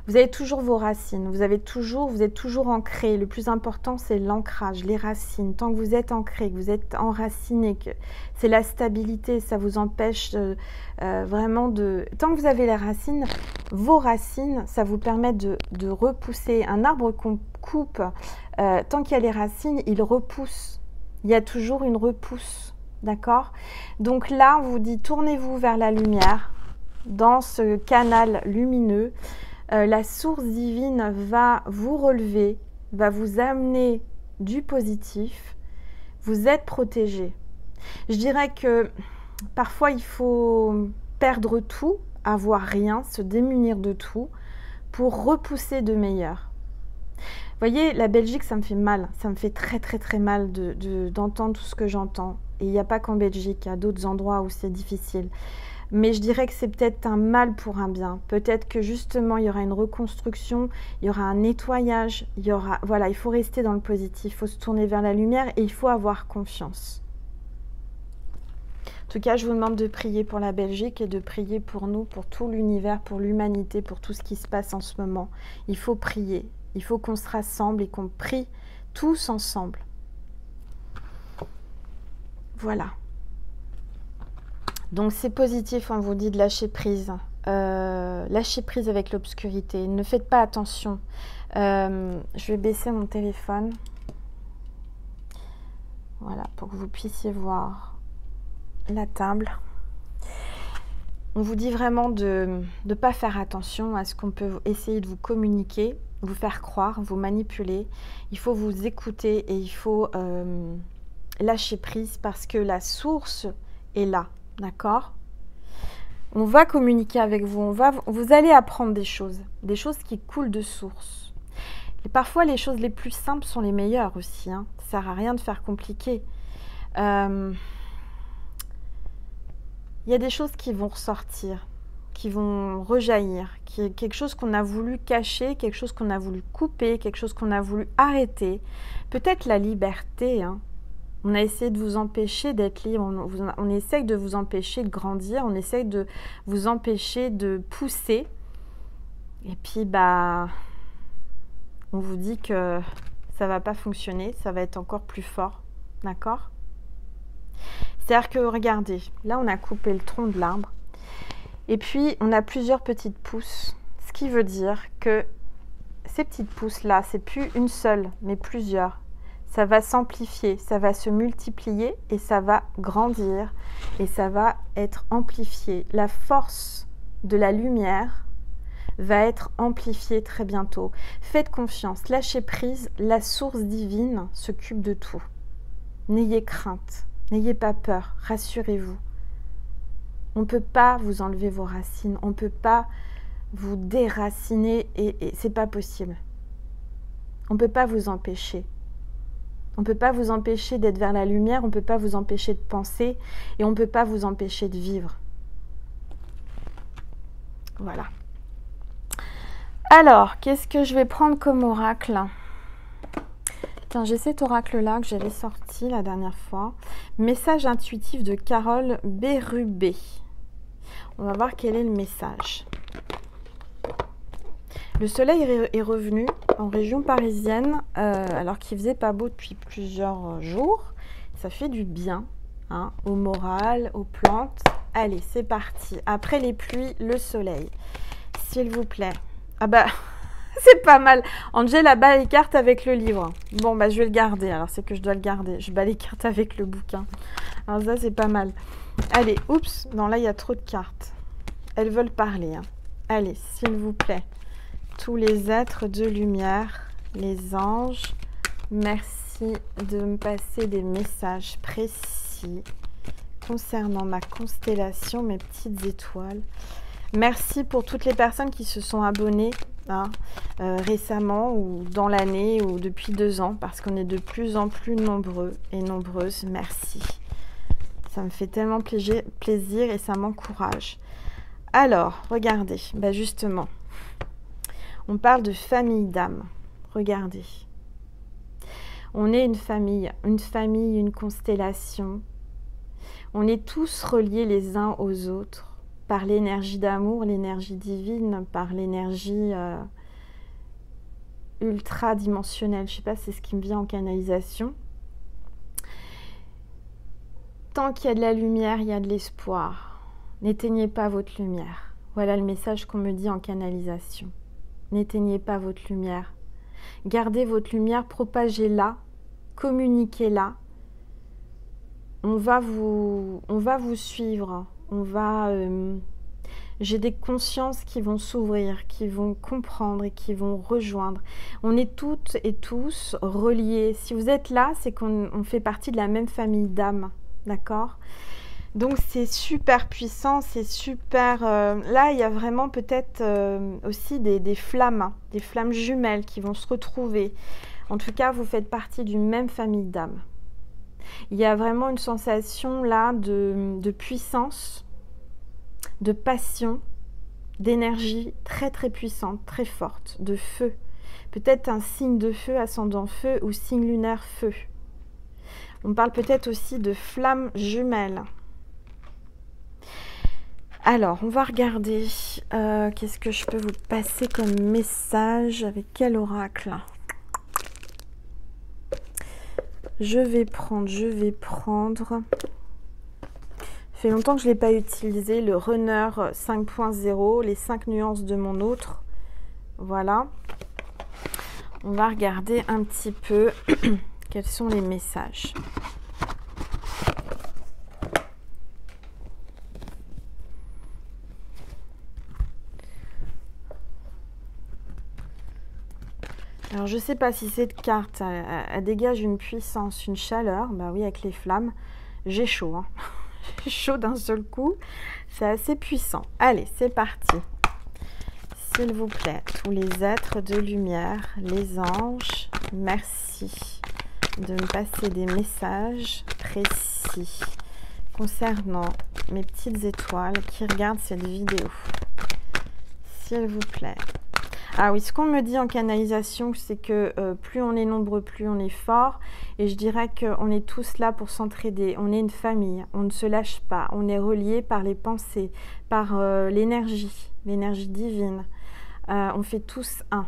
vous avez toujours vos racines, vous êtes toujours ancré. Le plus important, c'est l'ancrage, les racines. Tant que vous êtes ancré, que vous êtes enraciné, que c'est la stabilité, ça vous empêche vraiment de... Tant que vous avez les racines, vos racines, ça vous permet de repousser. Un arbre qu'on coupe, tant qu'il y a les racines, il repousse. Il y a toujours une repousse. D'accord? Donc là, on vous dit, tournez-vous vers la lumière, dans ce canal lumineux. La source divine va vous relever, va vous amener du positif. Vous êtes protégé. Je dirais que parfois, il faut perdre tout, avoir rien, se démunir de tout, pour repousser de meilleur. Vous voyez, la Belgique, ça me fait mal. Ça me fait très, très, très mal d'entendre tout ce que j'entends. Et il n'y a pas qu'en Belgique, il y a d'autres endroits où c'est difficile. mais je dirais que c'est peut-être un mal pour un bien. Peut-être que justement, il y aura une reconstruction, il y aura un nettoyage, il y aura... Voilà, il faut rester dans le positif, il faut se tourner vers la lumière et il faut avoir confiance. En tout cas, je vous demande de prier pour la Belgique et de prier pour nous, pour tout l'univers, pour l'humanité, pour tout ce qui se passe en ce moment. Il faut prier, il faut qu'on se rassemble et qu'on prie tous ensemble. Voilà. Donc c'est positif, on vous dit de lâcher prise. Lâchez prise avec l'obscurité. Ne faites pas attention. Je vais baisser mon téléphone. Voilà, pour que vous puissiez voir la table. On vous dit vraiment de ne pas faire attention à ce qu'on peut essayer de vous communiquer, vous faire croire, vous manipuler. Il faut vous écouter et il faut lâcher prise parce que la source est là. D'accord? On va communiquer avec vous, vous allez apprendre des choses qui coulent de source. Et parfois, les choses les plus simples sont les meilleures aussi. Hein. Ça ne sert à rien de faire compliqué. Il y a des choses qui vont ressortir, qui vont rejaillir, quelque chose qu'on a voulu cacher, quelque chose qu'on a voulu couper, quelque chose qu'on a voulu arrêter. Peut-être la liberté, hein. On a essayé de vous empêcher d'être libre, on essaye de vous empêcher de grandir, on essaye de vous empêcher de pousser. Et puis, bah, on vous dit que ça ne va pas fonctionner, ça va être encore plus fort. D'accord? C'est-à-dire que, regardez, là, on a coupé le tronc de l'arbre. Et puis, on a plusieurs petites pousses. Ce qui veut dire que ces petites pousses-là, c'est plus une seule, mais plusieurs. Ça va s'amplifier, ça va se multiplier et ça va grandir et ça va être amplifié. La force de la lumière va être amplifiée très bientôt. Faites confiance, lâchez prise, la source divine s'occupe de tout. N'ayez crainte, n'ayez pas peur, rassurez-vous. On ne peut pas vous enlever vos racines, on ne peut pas vous déraciner et c'est pas possible. On ne peut pas vous empêcher. On ne peut pas vous empêcher d'être vers la lumière, on ne peut pas vous empêcher de penser et on ne peut pas vous empêcher de vivre. Voilà. Alors, qu'est-ce que je vais prendre comme oracle? Tiens, j'ai cet oracle-là que j'avais sorti la dernière fois. Message intuitif de Carole Bérubé. On va voir quel est le message. Le soleil est revenu en région parisienne, alors qu'il faisait pas beau depuis plusieurs jours. Ça fait du bien, hein, au moral, aux plantes. Allez, c'est parti. Après les pluies, le soleil. S'il vous plaît. Ah bah, c'est pas mal. Angela bat les cartes avec le livre. Bon, bah je vais le garder. Alors, c'est que je dois le garder. Je bats les cartes avec le bouquin. Alors ça, c'est pas mal. Allez, oups. Non, là, il y a trop de cartes. Elles veulent parler. Hein. Allez, s'il vous plaît. Tous les êtres de lumière, les anges, merci de me passer des messages précis concernant ma constellation, mes petites étoiles. Merci pour toutes les personnes qui se sont abonnées hein, récemment ou dans l'année ou depuis 2 ans, parce qu'on est de plus en plus nombreux et nombreuses. Merci. Ça me fait tellement plaisir et ça m'encourage. Alors, regardez, bah justement, on parle de famille d'âme. Regardez. On est une famille, une constellation. On est tous reliés les uns aux autres par l'énergie d'amour, l'énergie divine, par l'énergie ultra-dimensionnelle. Je ne sais pas, c'est ce qui me vient en canalisation. Tant qu'il y a de la lumière, il y a de l'espoir. N'éteignez pas votre lumière. Voilà le message qu'on me dit en canalisation. N'éteignez pas votre lumière. Gardez votre lumière, propagez-la, communiquez-la. On va vous suivre. J'ai des consciences qui vont s'ouvrir, qui vont comprendre et qui vont rejoindre. On est toutes et tous reliés. Si vous êtes là, c'est qu'on fait partie de la même famille d'âmes. D'accord ? Donc c'est super puissant, c'est super... là, il y a vraiment peut-être aussi des flammes, hein, des flammes jumelles qui vont se retrouver. En tout cas, vous faites partie d'une même famille d'âmes. Il y a vraiment une sensation là de puissance. de passion, d'énergie très très puissante, très forte, de feu. Peut-être un signe de feu, ascendant feu ou signe lunaire feu. On parle peut-être aussi de flammes jumelles. Alors, on va regarder qu'est-ce que je peux vous passer comme message, avec quel oracle. Je vais prendre. Ça fait longtemps que je ne l'ai pas utilisé, le Runner 5.0, les 5 nuances de mon autre. Voilà. On va regarder un petit peu quels sont les messages. Alors, je ne sais pas si cette carte, elle dégage une puissance, une chaleur. Bah oui, avec les flammes, j'ai chaud. Hein. J'ai chaud d'un seul coup. C'est assez puissant. Allez, c'est parti. S'il vous plaît, tous les êtres de lumière, les anges, merci de me passer des messages précis concernant mes petites étoiles qui regardent cette vidéo. S'il vous plaît. Ah oui, ce qu'on me dit en canalisation, c'est que plus on est nombreux, plus on est fort. Et je dirais qu'on est tous là pour s'entraider. On est une famille, on ne se lâche pas. On est reliés par les pensées, par l'énergie divine. On fait tous un.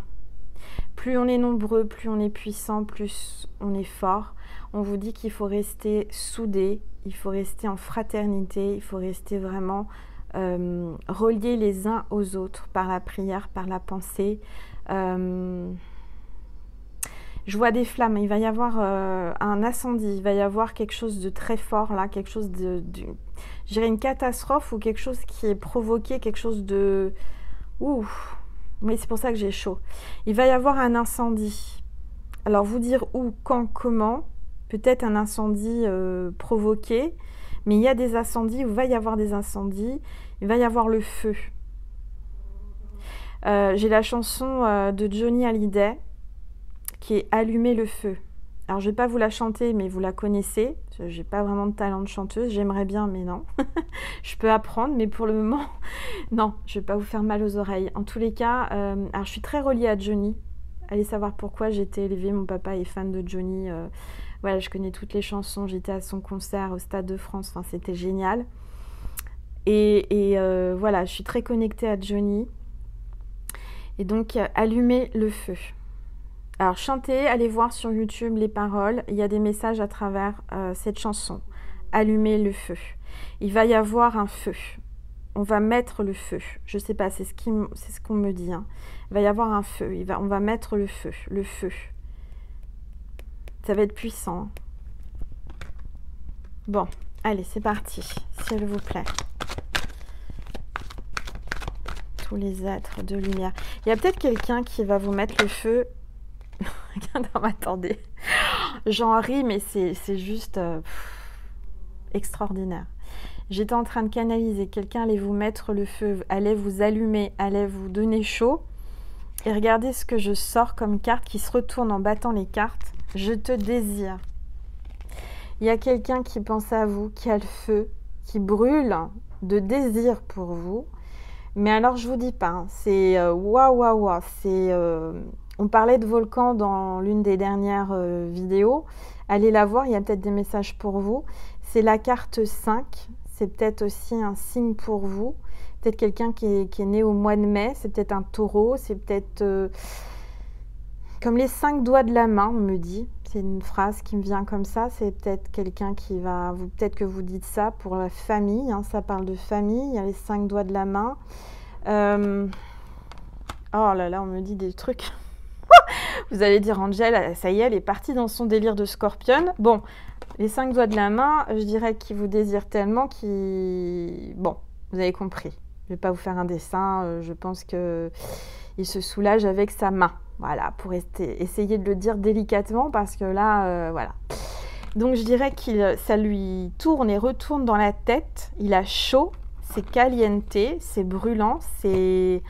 Plus on est nombreux, plus on est puissant, plus on est fort. On vous dit qu'il faut rester soudés, il faut rester en fraternité, il faut rester vraiment... reliés les uns aux autres par la prière, par la pensée. Je vois des flammes, il va y avoir un incendie, il va y avoir quelque chose de très fort là, quelque chose je dirais une catastrophe ou quelque chose qui est provoqué, quelque chose de... Ouh, mais c'est pour ça que j'ai chaud. Il va y avoir un incendie. Alors vous dire où, quand, comment, peut-être un incendie provoqué. Mais il y a des incendies, il va y avoir des incendies, il va y avoir le feu. J'ai la chanson de Johnny Hallyday qui est Allumer le feu. Alors je ne vais pas vous la chanter, mais vous la connaissez. Je n'ai pas vraiment de talent de chanteuse, j'aimerais bien, mais non. Je peux apprendre, mais pour le moment, non, je ne vais pas vous faire mal aux oreilles. En tous les cas, alors je suis très reliée à Johnny. Allez savoir pourquoi, j'ai été élevée, mon papa est fan de Johnny. Voilà, je connais toutes les chansons, j'étais à son concert au Stade de France, enfin, c'était génial. Et voilà, je suis très connectée à Johnny. Et donc, allumer le feu. Alors, chantez, allez voir sur YouTube les paroles. Il y a des messages à travers cette chanson. Allumer le feu. Il va y avoir un feu. On va mettre le feu. Je ne sais pas, c'est ce qu'on me dit. Hein. Il va y avoir un feu. On va mettre le feu. Le feu. Ça va être puissant. Bon, allez, c'est parti, s'il vous plaît. Tous les êtres de lumière. Il y a peut-être quelqu'un qui va vous mettre le feu. Non, attendez. J'en ris, mais c'est juste extraordinaire. J'étais en train de canaliser. Quelqu'un allait vous mettre le feu, allait vous allumer, allait vous donner chaud. Et regardez ce que je sors comme carte qui se retourne en battant les cartes. Je te désire. Il y a quelqu'un qui pense à vous, qui a le feu, qui brûle de désir pour vous. Mais alors, je vous dis pas, hein, c'est waouh. On parlait de volcan dans l'une des dernières vidéos. Allez la voir, il y a peut-être des messages pour vous. C'est la carte 5. C'est peut-être aussi un signe pour vous. Peut-être quelqu'un qui est né au mois de mai. C'est peut-être un taureau. C'est peut-être... comme les 5 doigts de la main, on me dit. C'est une phrase qui me vient comme ça. C'est peut-être quelqu'un qui va... Peut-être que vous dites ça pour la famille. Hein, ça parle de famille. Il y a les 5 doigts de la main. Oh là là, on me dit des trucs. Vous allez dire, Angel, ça y est, elle est partie dans son délire de scorpion. Bon, les 5 doigts de la main, je dirais qu'ils vous désirent tellement qu'ils... Bon, vous avez compris. Je ne vais pas vous faire un dessin. Je pense qu'il se soulage avec sa main. Voilà, pour essayer de le dire délicatement parce que là, voilà. Donc, je dirais que ça lui tourne et retourne dans la tête. Il a chaud, c'est caliente, c'est brûlant, c'est...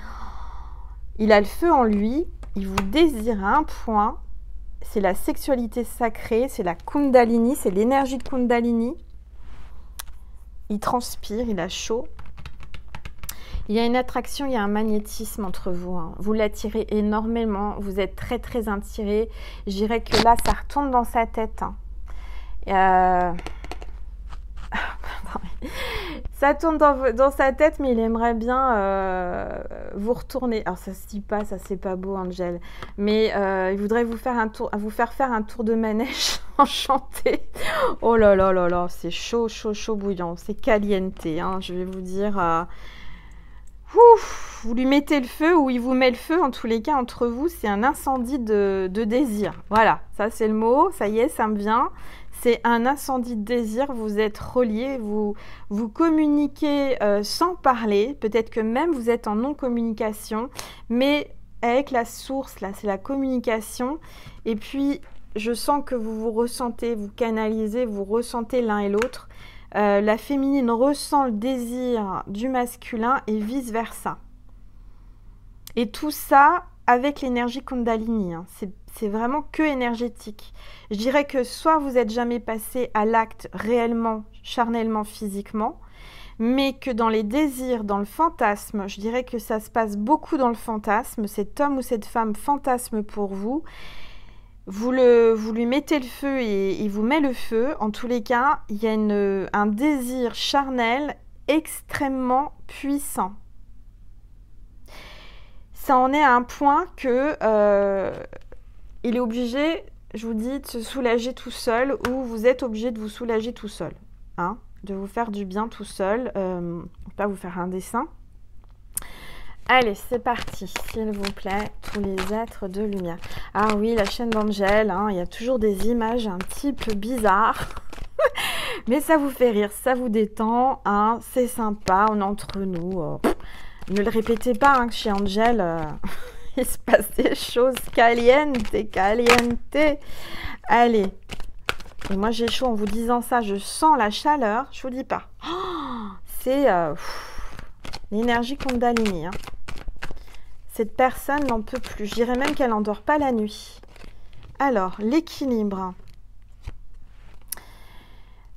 Il a le feu en lui, il vous désire à un point. C'est la sexualité sacrée, c'est la Kundalini, c'est l'énergie de Kundalini. Il transpire, il a chaud. Il y a une attraction, il y a un magnétisme entre vous. Hein. Vous l'attirez énormément. Vous êtes très, très attiré. Je dirais que là, ça retourne dans sa tête. Hein. Ça tourne dans sa tête, mais il aimerait bien vous retourner. Alors, ça se dit pas, ça c'est pas beau, Angel. Mais il voudrait vous faire faire un tour de manège enchanté. Oh là là là là, c'est chaud, chaud, chaud bouillant. C'est caliente, hein, je vais vous dire. Ouf, vous lui mettez le feu ou il vous met le feu. En tous les cas, entre vous, c'est un incendie de désir. Voilà, ça c'est le mot. Ça y est, ça me vient. C'est un incendie de désir, vous êtes reliés, vous communiquez sans parler, peut-être que même vous êtes en non-communication, mais avec la source, là, c'est la communication. Et puis, je sens que vous vous ressentez, vous canalisez, vous ressentez l'un et l'autre. La féminine ressent le désir du masculin et vice-versa. Et tout ça avec l'énergie Kundalini, hein. C'est vraiment que énergétique. Je dirais que soit vous n'êtes jamais passé à l'acte réellement, charnellement, physiquement, mais que dans les désirs, dans le fantasme, je dirais que ça se passe beaucoup dans le fantasme. Cet homme ou cette femme fantasme pour vous. Vous lui mettez le feu et il vous met le feu. En tous les cas, il y a un désir charnel extrêmement puissant. Ça en est à un point que il est obligé, je vous dis, de se soulager tout seul, ou vous êtes obligé de vous soulager tout seul, hein, de vous faire du bien tout seul, pas vous faire un dessin. Allez, c'est parti, s'il vous plaît, tous les êtres de lumière. Ah oui, la chaîne d'Angel, hein, il y a toujours des images un petit peu bizarres, mais ça vous fait rire, ça vous détend, hein, c'est sympa, on est entre nous. Ne le répétez pas, hein, que chez Angel, il se passe des choses caliente. Allez. Et moi, j'ai chaud en vous disant ça. Je sens la chaleur. Je vous dis pas. Oh, c'est l'énergie Kundalini. Hein. Cette personne n'en peut plus. Je dirais même qu'elle n'endort pas la nuit. Alors, l'équilibre.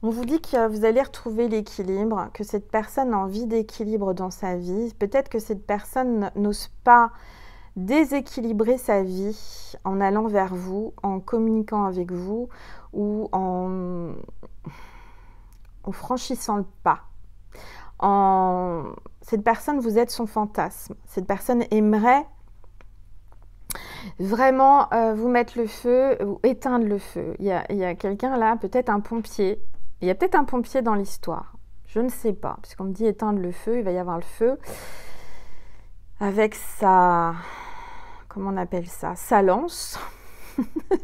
On vous dit que vous allez retrouver l'équilibre, que cette personne a envie d'équilibre dans sa vie. Peut-être que cette personne n'ose pas déséquilibrer sa vie en allant vers vous, en communiquant avec vous ou en franchissant le pas. Cette personne, vous êtes son fantasme. Cette personne aimerait vraiment vous mettre le feu ou éteindre le feu. Il y a quelqu'un là, peut-être un pompier. Il y a peut-être un pompier dans l'histoire. Je ne sais pas. Puisqu'on me dit éteindre le feu, il va y avoir le feu. Avec sa... Comment on appelle ça? Sa lance.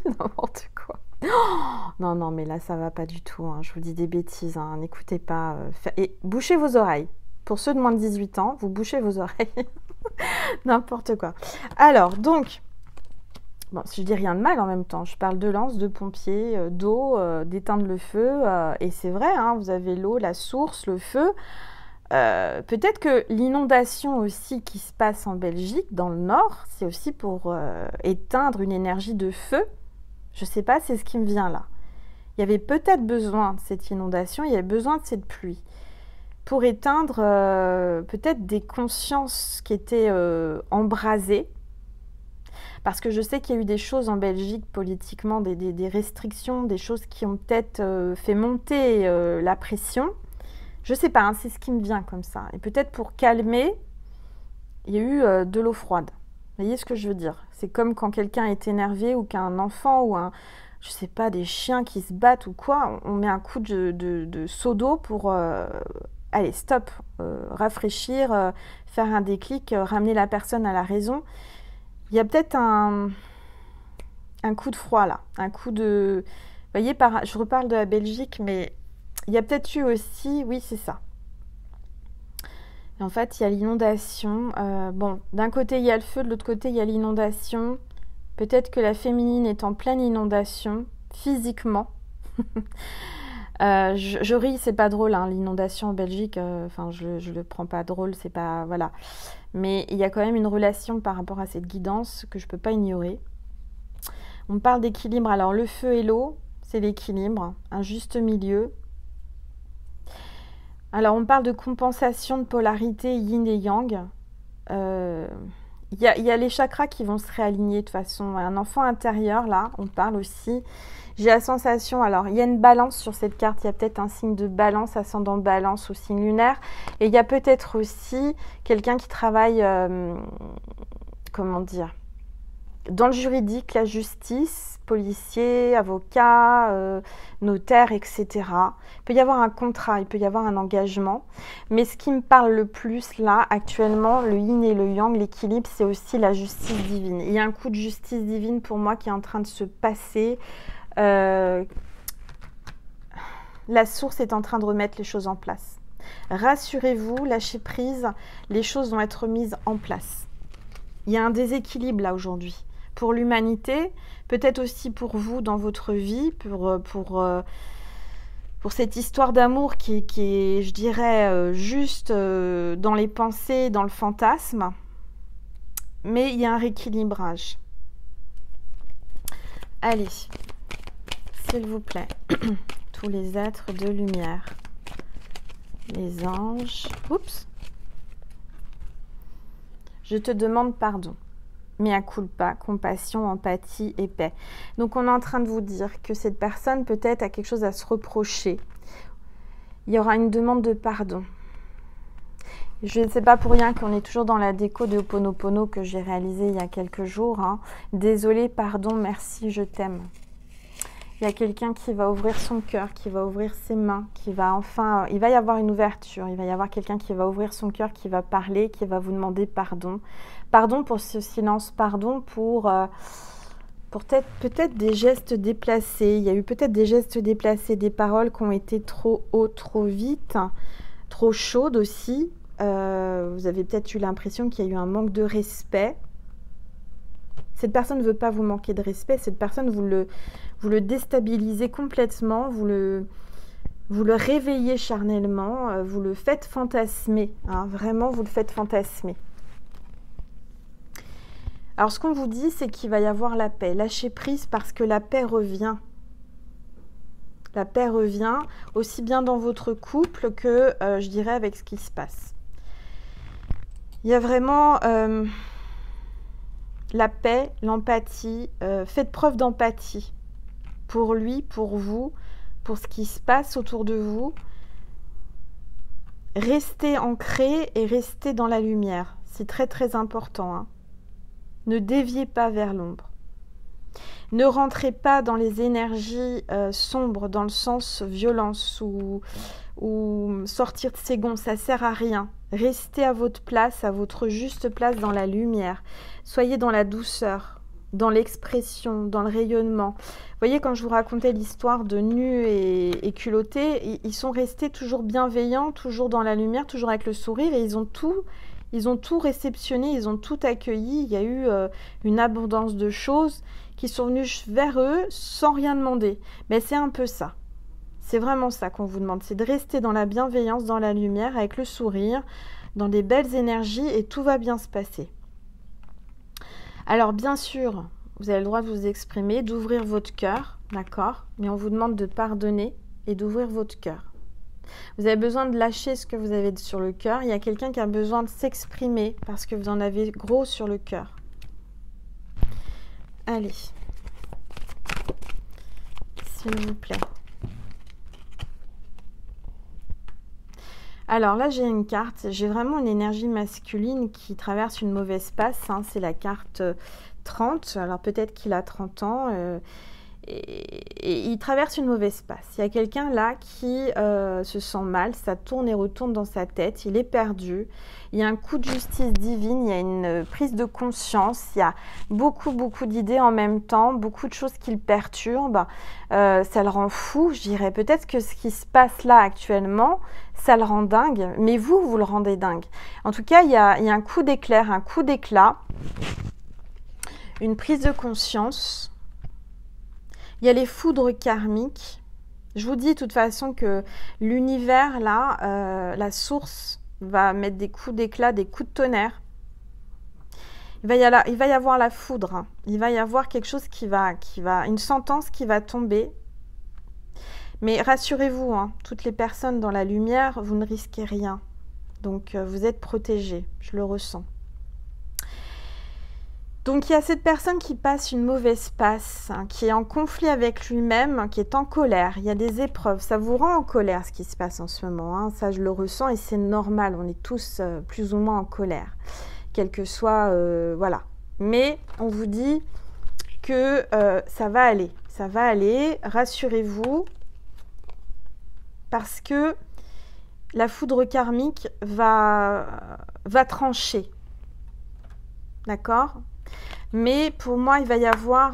N'importe quoi. Oh, non, non, mais là, ça va pas du tout. Hein. Je vous dis des bêtises. Hein. N'écoutez pas. Et bouchez vos oreilles. Pour ceux de moins de 18 ans, vous bouchez vos oreilles. N'importe quoi. Alors, donc... Bon, si je dis rien de mal en même temps, je parle de lance, de pompier, d'eau, d'éteindre le feu, et c'est vrai, hein, vous avez l'eau, la source, le feu. Peut-être que l'inondation aussi qui se passe en Belgique, dans le nord, c'est aussi pour éteindre une énergie de feu. Je ne sais pas, c'est ce qui me vient là. Il y avait peut-être besoin de cette inondation, il y avait besoin de cette pluie pour éteindre peut-être des consciences qui étaient embrasées. Parce que je sais qu'il y a eu des choses en Belgique politiquement, des restrictions, des choses qui ont peut-être fait monter la pression. Je ne sais pas, hein, c'est ce qui me vient comme ça. Et peut-être pour calmer, il y a eu de l'eau froide. Vous voyez ce que je veux dire? C'est comme quand quelqu'un est énervé ou qu'un enfant ou je ne sais pas, des chiens qui se battent ou quoi, on met un coup de seau d'eau pour... allez, stop, rafraîchir, faire un déclic, ramener la personne à la raison. Il y a peut-être un coup de froid là, un coup de... Vous voyez, je reparle de la Belgique, mais il y a peut-être eu aussi... Oui, c'est ça. Et en fait, il y a l'inondation. Bon, d'un côté, il y a le feu, de l'autre côté, il y a l'inondation. Peut-être que la féminine est en pleine inondation, physiquement. Je ris, c'est pas drôle, hein, l'inondation en Belgique, enfin je le prends pas drôle, c'est pas... Voilà. Mais il y a quand même une relation par rapport à cette guidance que je peux pas ignorer. On parle d'équilibre, alors le feu et l'eau, c'est l'équilibre, un juste milieu. Alors, on parle de compensation de polarité yin et yang. Il y a les chakras qui vont se réaligner de toute façon. Un enfant intérieur, là, on parle aussi. J'ai la sensation, alors il y a une balance sur cette carte, il y a peut-être un signe de balance, ascendant balance au signe lunaire. Et il y a peut-être aussi quelqu'un qui travaille, comment dire, dans le juridique, la justice, policier, avocat, notaire, etc. Il peut y avoir un contrat, il peut y avoir un engagement. Mais ce qui me parle le plus là, actuellement, le yin et le yang, l'équilibre, c'est aussi la justice divine. Il y a un coup de justice divine pour moi qui est en train de se passer. La source est en train de remettre les choses en place. Rassurez-vous, lâchez prise, les choses vont être mises en place. Il y a un déséquilibre là aujourd'hui. Pour l'humanité, peut-être aussi pour vous dans votre vie, pour cette histoire d'amour qui est, je dirais, juste dans les pensées, dans le fantasme. Mais il y a un rééquilibrage. Allez, s'il vous plaît, tous les êtres de lumière, les anges. Oups. Je te demande pardon. Mea culpa, compassion, empathie et paix. Donc on est en train de vous dire que cette personne peut-être a quelque chose à se reprocher. Il y aura une demande de pardon. Je ne sais pas pour rien qu'on est toujours dans la déco de Ho'oponopono que j'ai réalisé il y a quelques jours. Hein. Désolé, pardon, merci, je t'aime. Il y a quelqu'un qui va ouvrir son cœur, qui va ouvrir ses mains, qui va enfin... Il va y avoir une ouverture, il va y avoir quelqu'un qui va ouvrir son cœur, qui va parler, qui va vous demander pardon. Pardon pour ce silence, pardon pour peut-être des gestes déplacés. Il y a eu peut-être des gestes déplacés, des paroles qui ont été trop hautes, trop vite, trop chaudes aussi. Vous avez peut-être eu l'impression qu'il y a eu un manque de respect. Cette personne ne veut pas vous manquer de respect, cette personne vous le déstabilisez complètement, vous le réveillez charnellement, vous le faites fantasmer, hein, vraiment vous le faites fantasmer. Alors ce qu'on vous dit, c'est qu'il va y avoir la paix, lâchez prise parce que la paix revient. La paix revient aussi bien dans votre couple que, je dirais, avec ce qui se passe. Il y a vraiment... la paix, l'empathie, faites preuve d'empathie pour lui, pour vous, pour ce qui se passe autour de vous. Restez ancré et restez dans la lumière. C'est très très important. Hein. Ne déviez pas vers l'ombre. Ne rentrez pas dans les énergies sombres, dans le sens violence ou sortir de ses gonds, ça ne sert à rien. Restez à votre place, à votre juste place dans la lumière. Soyez dans la douceur, dans l'expression, dans le rayonnement. Vous voyez, quand je vous racontais l'histoire de nus et culottés, ils sont restés toujours bienveillants, toujours dans la lumière, toujours avec le sourire, et ils ont tout réceptionné, ils ont tout accueilli. Il y a eu une abondance de choses qui sont venues vers eux sans rien demander. Mais c'est un peu ça. C'est vraiment ça qu'on vous demande, c'est de rester dans la bienveillance, dans la lumière, avec le sourire, dans des belles énergies et tout va bien se passer. Alors bien sûr, vous avez le droit de vous exprimer, d'ouvrir votre cœur, d'accord? Mais on vous demande de pardonner et d'ouvrir votre cœur. Vous avez besoin de lâcher ce que vous avez sur le cœur. Il y a quelqu'un qui a besoin de s'exprimer parce que vous en avez gros sur le cœur. Allez, s'il vous plaît. Alors là, j'ai une carte, j'ai vraiment une énergie masculine qui traverse une mauvaise passe. Hein, c'est la carte 30. Alors peut-être qu'il a 30 ans et il traverse une mauvaise passe. Il y a quelqu'un là qui se sent mal, ça tourne et retourne dans sa tête, il est perdu. Il y a un coup de justice divine, il y a une prise de conscience, il y a beaucoup d'idées en même temps, beaucoup de choses qui le perturbent. Ça le rend fou, je dirais. Peut-être que ce qui se passe là actuellement, ça le rend dingue, mais vous le rendez dingue. En tout cas, il y a un coup d'éclair, un coup d'éclat, une prise de conscience. Il y a les foudres karmiques. Je vous dis de toute façon que l'univers, là, la source va mettre des coups d'éclat, des coups de tonnerre. Il va y avoir la foudre. Hein. Il va y avoir quelque chose qui va, une sentence qui va tomber. Mais rassurez-vous, hein, toutes les personnes dans la lumière, vous ne risquez rien. Donc, vous êtes protégés, je le ressens. Donc, il y a cette personne qui passe une mauvaise passe, hein, qui est en conflit avec lui-même, qui est en colère. Il y a des épreuves. Ça vous rend en colère, ce qui se passe en ce moment. Hein. Ça, je le ressens et c'est normal. On est tous plus ou moins en colère. Quel que soit... voilà. Mais on vous dit que ça va aller. Ça va aller. Rassurez-vous. Parce que la foudre karmique va trancher. D'accord ? Mais pour moi, il va y avoir...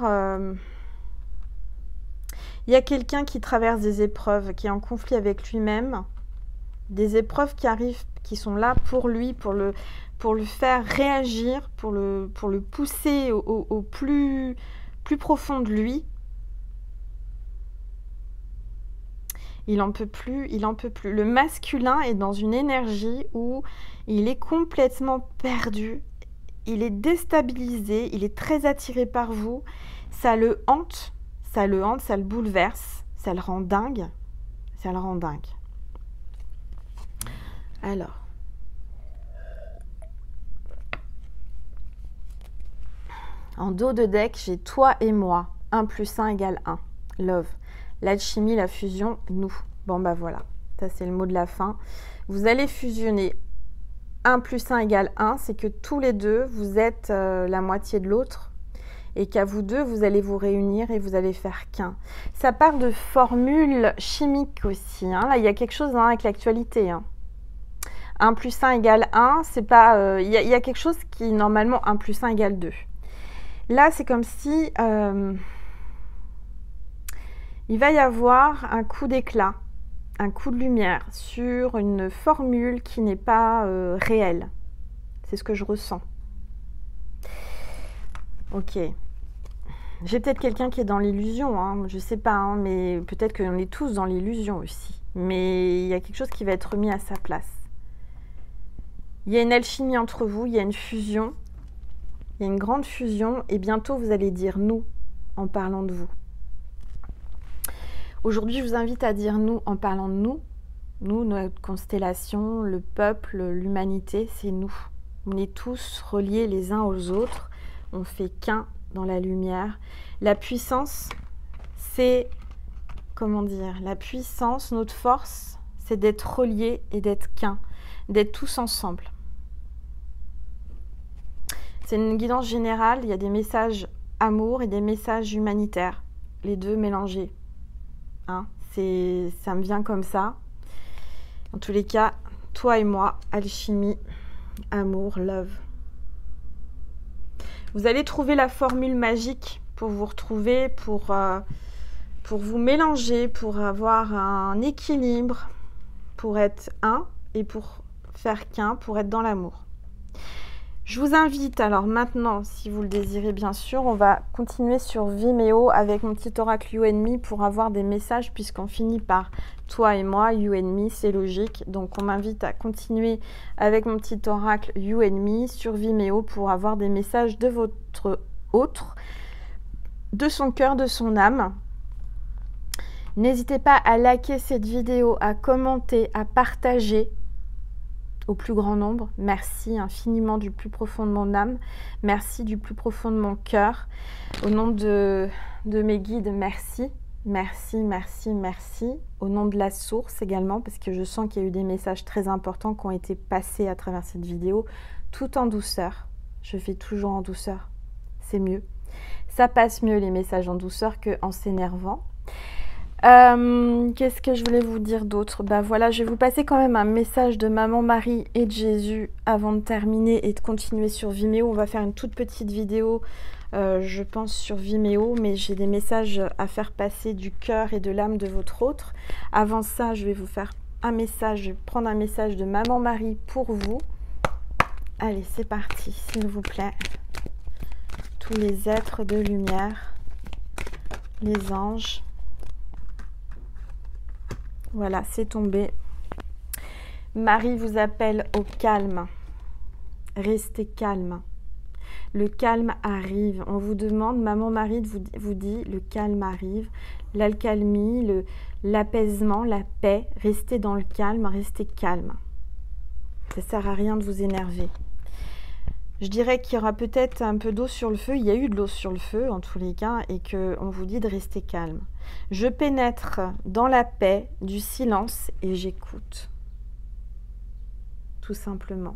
il y a quelqu'un qui traverse des épreuves, qui est en conflit avec lui-même. Des épreuves qui arrivent, qui sont là pour lui, pour le faire réagir, pour le pousser au plus profond de lui. Il n'en peut plus, il n'en peut plus. Le masculin est dans une énergie où il est complètement perdu. Il est déstabilisé, il est très attiré par vous, ça le hante, ça le bouleverse, ça le rend dingue, Alors, en dos de deck, j'ai toi et moi, 1 + 1 = 1, love, l'alchimie, la fusion, nous. Bon bah voilà, ça c'est le mot de la fin. Vous allez fusionner. 1 + 1 = 1, c'est que tous les deux, vous êtes la moitié de l'autre et qu'à vous deux, vous allez vous réunir et vous allez faire qu'un. Ça parle de formule chimique aussi. Hein. Là, il y a quelque chose avec l'actualité. Hein. 1 + 1 = 1, c'est pas... il y a quelque chose qui, normalement, 1 + 1 = 2. Là, c'est comme si... il va y avoir un coup d'éclat. Un coup de lumière sur une formule qui n'est pas réelle. C'est ce que je ressens. Ok. J'ai peut-être quelqu'un qui est dans l'illusion, hein, je ne sais pas, hein, mais peut-être qu'on est tous dans l'illusion aussi. Mais il y a quelque chose qui va être remis à sa place. Il y a une alchimie entre vous, il y a une fusion. Il y a une grande fusion et bientôt vous allez dire « nous » en parlant de vous. Aujourd'hui, je vous invite à dire « nous » en parlant de nous. Nous, notre constellation, le peuple, l'humanité, c'est nous. On est tous reliés les uns aux autres. On fait qu'un dans la lumière. La puissance, c'est... Comment dire? La puissance, notre force, c'est d'être reliés et d'être qu'un. D'être tous ensemble. C'est une guidance générale. Il y a des messages amour et des messages humanitaires. Les deux mélangés. Hein, ça me vient comme ça. En tous les cas, toi et moi, alchimie, amour, love. Vous allez trouver la formule magique pour vous retrouver, pour vous mélanger, pour avoir un équilibre, pour être un et pour faire qu'un, pour être dans l'amour. Je vous invite alors maintenant, si vous le désirez bien sûr, on va continuer sur Vimeo avec mon petit oracle You and Me pour avoir des messages puisqu'on finit par toi et moi, You and Me, c'est logique. Donc on m'invite à continuer avec mon petit oracle You and Me sur Vimeo pour avoir des messages de votre autre, de son cœur, de son âme. N'hésitez pas à liker cette vidéo, à commenter, à partager au plus grand nombre. Merci infiniment du plus profond de mon âme. Merci du plus profond de mon cœur. Au nom de mes guides, merci. Merci, merci, merci. Au nom de la source également, parce que je sens qu'il y a eu des messages très importants qui ont été passés à travers cette vidéo, tout en douceur. Je fais toujours en douceur. C'est mieux. Ça passe mieux les messages en douceur qu'en s'énervant. Qu'est-ce que je voulais vous dire d'autre? Bah voilà, je vais vous passer quand même un message de Maman Marie et de Jésus avant de terminer et de continuer sur Vimeo. On va faire une toute petite vidéo, je pense, sur Vimeo, mais j'ai des messages à faire passer du cœur et de l'âme de votre autre. Avant ça, je vais vous faire un message, je vais prendre un message de Maman Marie pour vous. Allez, c'est parti, s'il vous plaît. Tous les êtres de lumière, les anges. Voilà, c'est tombé. Marie vous appelle au calme. Restez calme. Le calme arrive. On vous demande, maman Marie vous dit, le calme arrive. L'alcalmie, l'apaisement, la paix. Restez dans le calme, restez calme. Ça ne sert à rien de vous énerver. Je dirais qu'il y aura peut-être un peu d'eau sur le feu. Il y a eu de l'eau sur le feu, en tous les cas, et qu'on vous dit de rester calme. Je pénètre dans la paix du silence et j'écoute. Tout simplement.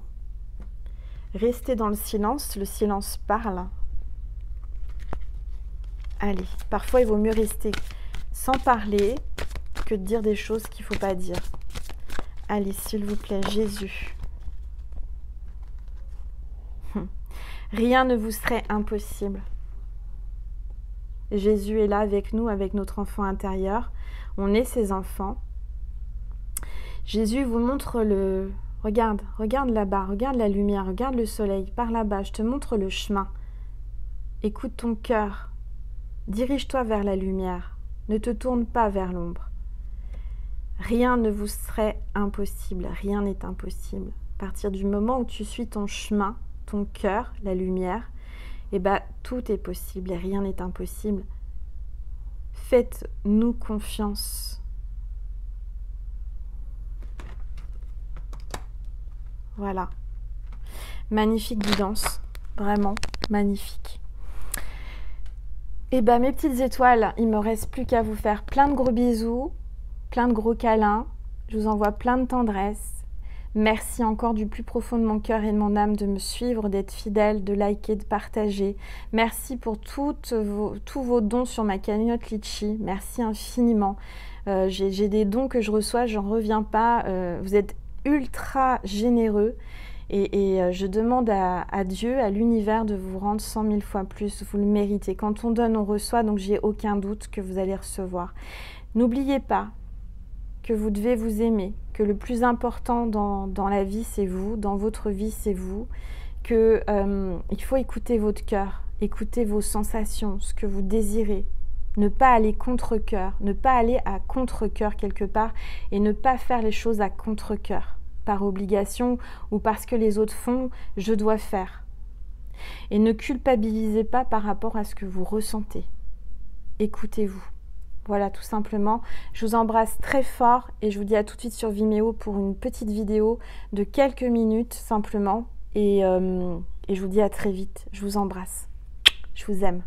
Restez dans le silence parle. Allez, parfois il vaut mieux rester sans parler que de dire des choses qu'il ne faut pas dire. Allez, s'il vous plaît, Jésus. Rien ne vous serait impossible. Jésus est là avec nous, avec notre enfant intérieur. On est ses enfants. Jésus vous montre le... Regarde là-bas, regarde la lumière, regarde le soleil, par là-bas, je te montre le chemin. Écoute ton cœur. Dirige-toi vers la lumière. Ne te tourne pas vers l'ombre. Rien ne vous serait impossible, rien n'est impossible. À partir du moment où tu suis ton chemin, ton cœur, la lumière, eh ben, tout est possible et rien n'est impossible. Faites-nous confiance. Voilà. Magnifique guidance, vraiment magnifique. Et ben mes petites étoiles, il me reste plus qu'à vous faire plein de gros bisous, plein de gros câlins. Je vous envoie plein de tendresse. Merci encore du plus profond de mon cœur et de mon âme de me suivre, d'être fidèle, de liker, de partager. Merci pour tous vos dons sur ma cagnotte Litchi. Merci infiniment. J'ai des dons que je reçois, j'en reviens pas. Vous êtes ultra généreux et je demande à Dieu, à l'univers de vous rendre 100 000 fois plus. Vous le méritez. Quand on donne, on reçoit, donc j'ai aucun doute que vous allez recevoir. N'oubliez pas que vous devez vous aimer, que le plus important dans la vie, c'est vous, dans votre vie, c'est vous, que il faut écouter votre cœur, écouter vos sensations, ce que vous désirez, ne pas aller contre-cœur, ne pas aller à contre-cœur quelque part et ne pas faire les choses à contre-cœur, par obligation ou parce que les autres font, je dois faire. Et ne culpabilisez pas par rapport à ce que vous ressentez. Écoutez-vous. Voilà, tout simplement. Je vous embrasse très fort et je vous dis à tout de suite sur Vimeo pour une petite vidéo de quelques minutes simplement. Et je vous dis à très vite. Je vous embrasse. Je vous aime.